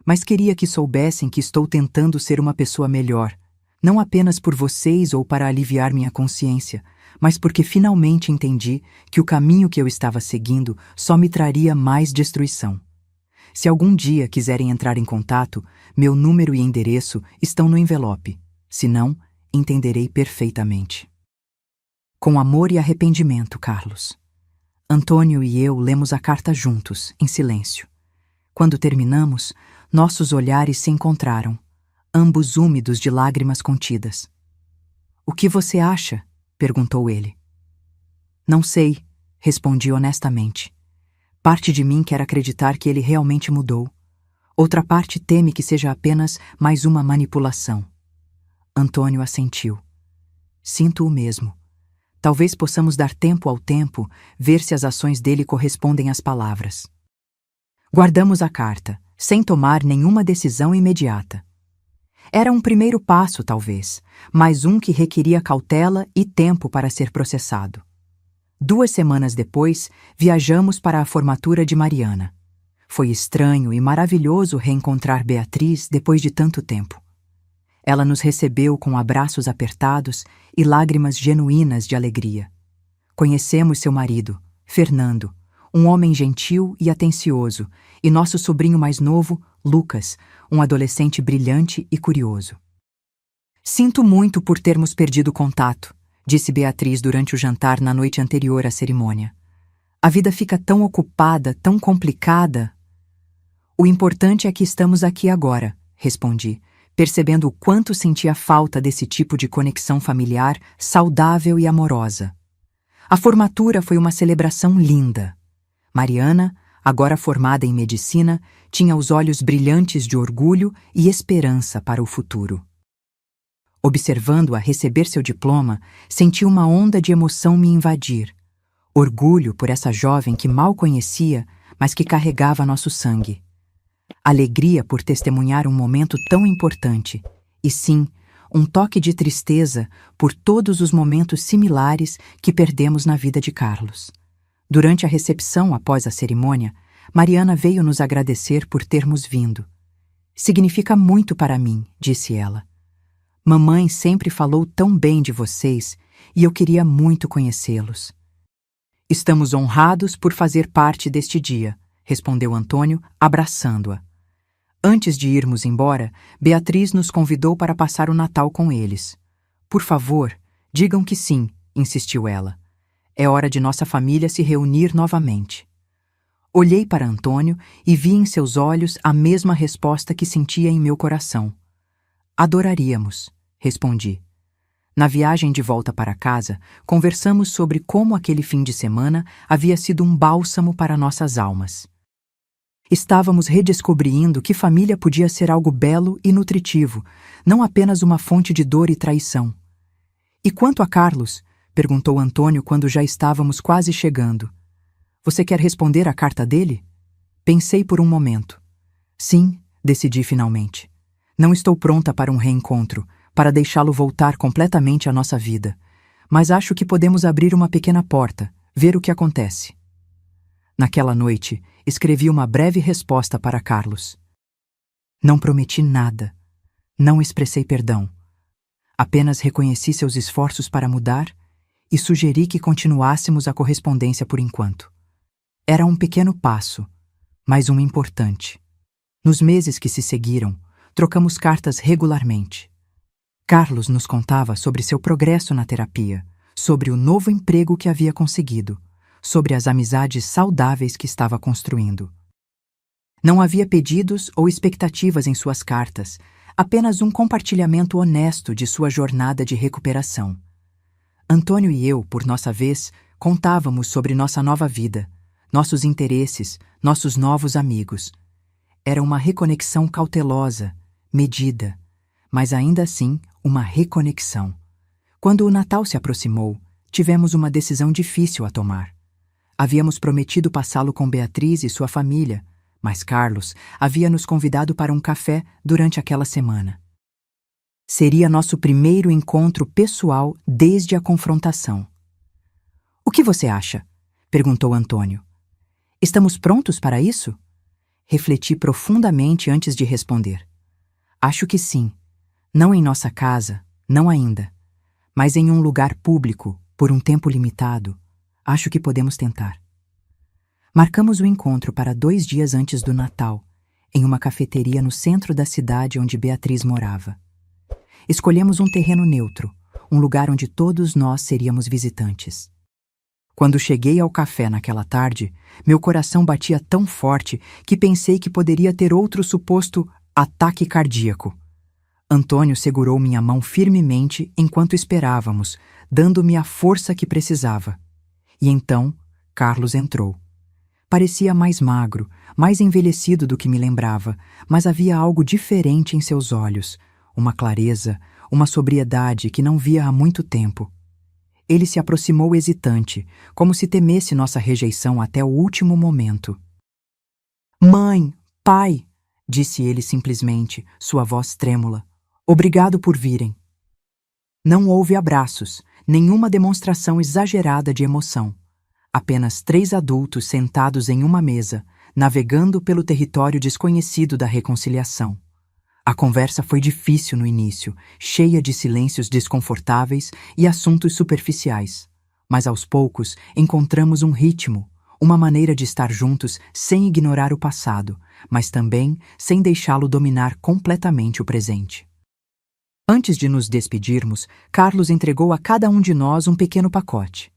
Mas queria que soubessem que estou tentando ser uma pessoa melhor, não apenas por vocês ou para aliviar minha consciência, mas porque finalmente entendi que o caminho que eu estava seguindo só me traria mais destruição. Se algum dia quiserem entrar em contato, meu número e endereço estão no envelope. Se não, entenderei perfeitamente. Com amor e arrependimento, Carlos. Antônio e eu lemos a carta juntos, em silêncio. Quando terminamos, nossos olhares se encontraram, ambos úmidos de lágrimas contidas. O que você acha? Perguntou ele. Não sei, respondi honestamente. Parte de mim quer acreditar que ele realmente mudou. Outra parte teme que seja apenas mais uma manipulação. Antônio assentiu. Sinto o mesmo. Talvez possamos dar tempo ao tempo, ver se as ações dele correspondem às palavras. Guardamos a carta, sem tomar nenhuma decisão imediata. Era um primeiro passo, talvez, mas um que requeria cautela e tempo para ser processado. 2 semanas depois, viajamos para a formatura de Mariana. Foi estranho e maravilhoso reencontrar Beatriz depois de tanto tempo. Ela nos recebeu com abraços apertados e lágrimas genuínas de alegria. Conhecemos seu marido, Fernando, um homem gentil e atencioso, e nosso sobrinho mais novo, Lucas, um adolescente brilhante e curioso. Sinto muito por termos perdido contato, disse Beatriz durante o jantar na noite anterior à cerimônia. A vida fica tão ocupada, tão complicada. O importante é que estamos aqui agora, respondi, percebendo o quanto sentia falta desse tipo de conexão familiar saudável e amorosa. A formatura foi uma celebração linda. Mariana, agora formada em medicina, tinha os olhos brilhantes de orgulho e esperança para o futuro. Observando-a receber seu diploma, senti uma onda de emoção me invadir. Orgulho por essa jovem que mal conhecia, mas que carregava nosso sangue. Alegria por testemunhar um momento tão importante, e sim, um toque de tristeza por todos os momentos similares que perdemos na vida de Carlos. Durante a recepção após a cerimônia, Mariana veio nos agradecer por termos vindo. Significa muito para mim, disse ela. Mamãe sempre falou tão bem de vocês e eu queria muito conhecê-los. Estamos honrados por fazer parte deste dia, respondeu Antônio, abraçando-a. Antes de irmos embora, Beatriz nos convidou para passar o Natal com eles. Por favor, digam que sim, insistiu ela. É hora de nossa família se reunir novamente. Olhei para Antônio e vi em seus olhos a mesma resposta que sentia em meu coração. Adoraríamos, respondi. Na viagem de volta para casa, conversamos sobre como aquele fim de semana havia sido um bálsamo para nossas almas. Estávamos redescobrindo que família podia ser algo belo e nutritivo, não apenas uma fonte de dor e traição. E quanto a Carlos? Perguntou Antônio quando já estávamos quase chegando. Você quer responder à carta dele? Pensei por um momento. Sim, decidi finalmente. Não estou pronta para um reencontro, para deixá-lo voltar completamente à nossa vida. Mas acho que podemos abrir uma pequena porta, ver o que acontece. Naquela noite, escrevi uma breve resposta para Carlos. Não prometi nada. Não expressei perdão. Apenas reconheci seus esforços para mudar e sugeri que continuássemos a correspondência por enquanto. Era um pequeno passo, mas um importante. Nos meses que se seguiram, trocamos cartas regularmente. Carlos nos contava sobre seu progresso na terapia, sobre o novo emprego que havia conseguido, sobre as amizades saudáveis que estava construindo. Não havia pedidos ou expectativas em suas cartas, apenas um compartilhamento honesto de sua jornada de recuperação. Antônio e eu, por nossa vez, contávamos sobre nossa nova vida, nossos interesses, nossos novos amigos. Era uma reconexão cautelosa, medida, mas ainda assim uma reconexão. Quando o Natal se aproximou, tivemos uma decisão difícil a tomar. Havíamos prometido passá-lo com Beatriz e sua família, mas Carlos havia nos convidado para um café durante aquela semana. Seria nosso primeiro encontro pessoal desde a confrontação. O que você acha? Perguntou Antônio. Estamos prontos para isso? Refleti profundamente antes de responder. Acho que sim. Não em nossa casa, não ainda. Mas em um lugar público, por um tempo limitado, acho que podemos tentar. Marcamos o encontro para 2 dias antes do Natal, em uma cafeteria no centro da cidade onde Beatriz morava. Escolhemos um terreno neutro, um lugar onde todos nós seríamos visitantes. Quando cheguei ao café naquela tarde, meu coração batia tão forte que pensei que poderia ter outro suposto ataque cardíaco. Antônio segurou minha mão firmemente enquanto esperávamos, dando-me a força que precisava. E então, Carlos entrou. Parecia mais magro, mais envelhecido do que me lembrava, mas havia algo diferente em seus olhos, uma clareza, uma sobriedade que não via há muito tempo. Ele se aproximou hesitante, como se temesse nossa rejeição até o último momento. Mãe, pai, disse ele simplesmente, sua voz trêmula. Obrigado por virem. Não houve abraços, nenhuma demonstração exagerada de emoção. Apenas 3 adultos sentados em uma mesa, navegando pelo território desconhecido da reconciliação. A conversa foi difícil no início, cheia de silêncios desconfortáveis e assuntos superficiais. Mas aos poucos encontramos um ritmo, uma maneira de estar juntos sem ignorar o passado, mas também sem deixá-lo dominar completamente o presente. Antes de nos despedirmos, Carlos entregou a cada um de nós um pequeno pacote.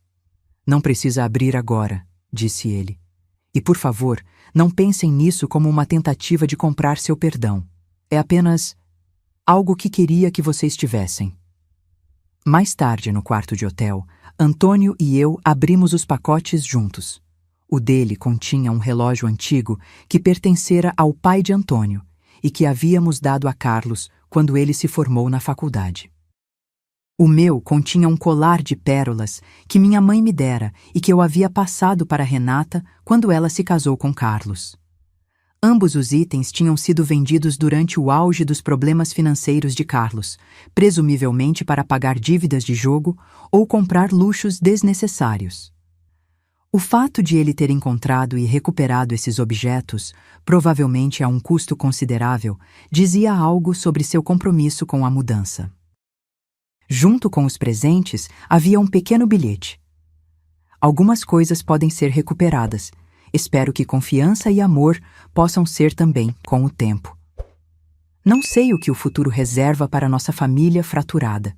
Não precisa abrir agora, disse ele. E, por favor, não pensem nisso como uma tentativa de comprar seu perdão. É apenas algo que queria que vocês tivessem. Mais tarde, no quarto de hotel, Antônio e eu abrimos os pacotes juntos. O dele continha um relógio antigo que pertencera ao pai de Antônio e que havíamos dado a Carlos quando ele se formou na faculdade. O meu continha um colar de pérolas que minha mãe me dera e que eu havia passado para Renata quando ela se casou com Carlos. Ambos os itens tinham sido vendidos durante o auge dos problemas financeiros de Carlos, presumivelmente para pagar dívidas de jogo ou comprar luxos desnecessários. O fato de ele ter encontrado e recuperado esses objetos, provavelmente a um custo considerável, dizia algo sobre seu compromisso com a mudança. Junto com os presentes, havia um pequeno bilhete. Algumas coisas podem ser recuperadas. Espero que confiança e amor possam ser também com o tempo. Não sei o que o futuro reserva para nossa família fraturada.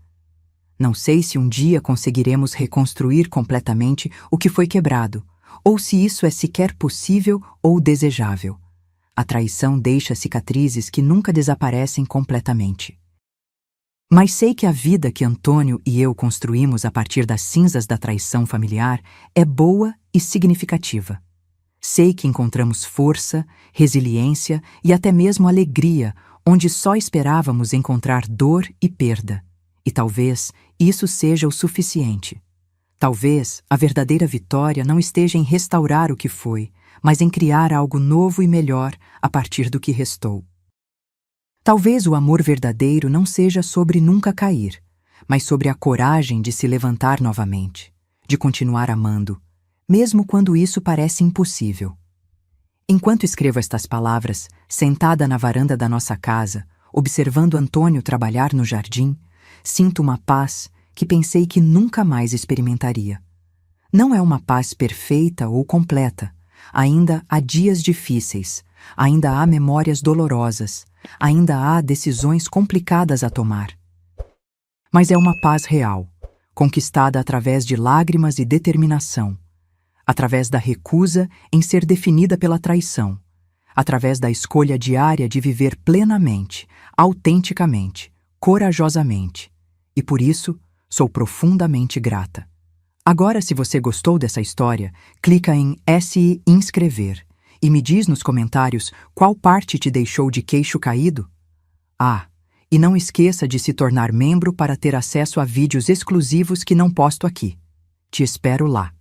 Não sei se um dia conseguiremos reconstruir completamente o que foi quebrado, ou se isso é sequer possível ou desejável. A traição deixa cicatrizes que nunca desaparecem completamente. Mas sei que a vida que Antônio e eu construímos a partir das cinzas da traição familiar é boa e significativa. Sei que encontramos força, resiliência e até mesmo alegria onde só esperávamos encontrar dor e perda. E talvez isso seja o suficiente. Talvez a verdadeira vitória não esteja em restaurar o que foi, mas em criar algo novo e melhor a partir do que restou. Talvez o amor verdadeiro não seja sobre nunca cair, mas sobre a coragem de se levantar novamente, de continuar amando, mesmo quando isso parece impossível. Enquanto escrevo estas palavras, sentada na varanda da nossa casa, observando Antônio trabalhar no jardim, sinto uma paz que pensei que nunca mais experimentaria. Não é uma paz perfeita ou completa. Ainda há dias difíceis, ainda há memórias dolorosas, ainda há decisões complicadas a tomar. Mas é uma paz real, conquistada através de lágrimas e determinação, através da recusa em ser definida pela traição, através da escolha diária de viver plenamente, autenticamente, corajosamente. E por isso, sou profundamente grata. Agora, se você gostou dessa história, clica em se inscrever e me diz nos comentários qual parte te deixou de queixo caído. Ah, e não esqueça de se tornar membro para ter acesso a vídeos exclusivos que não posto aqui. Te espero lá.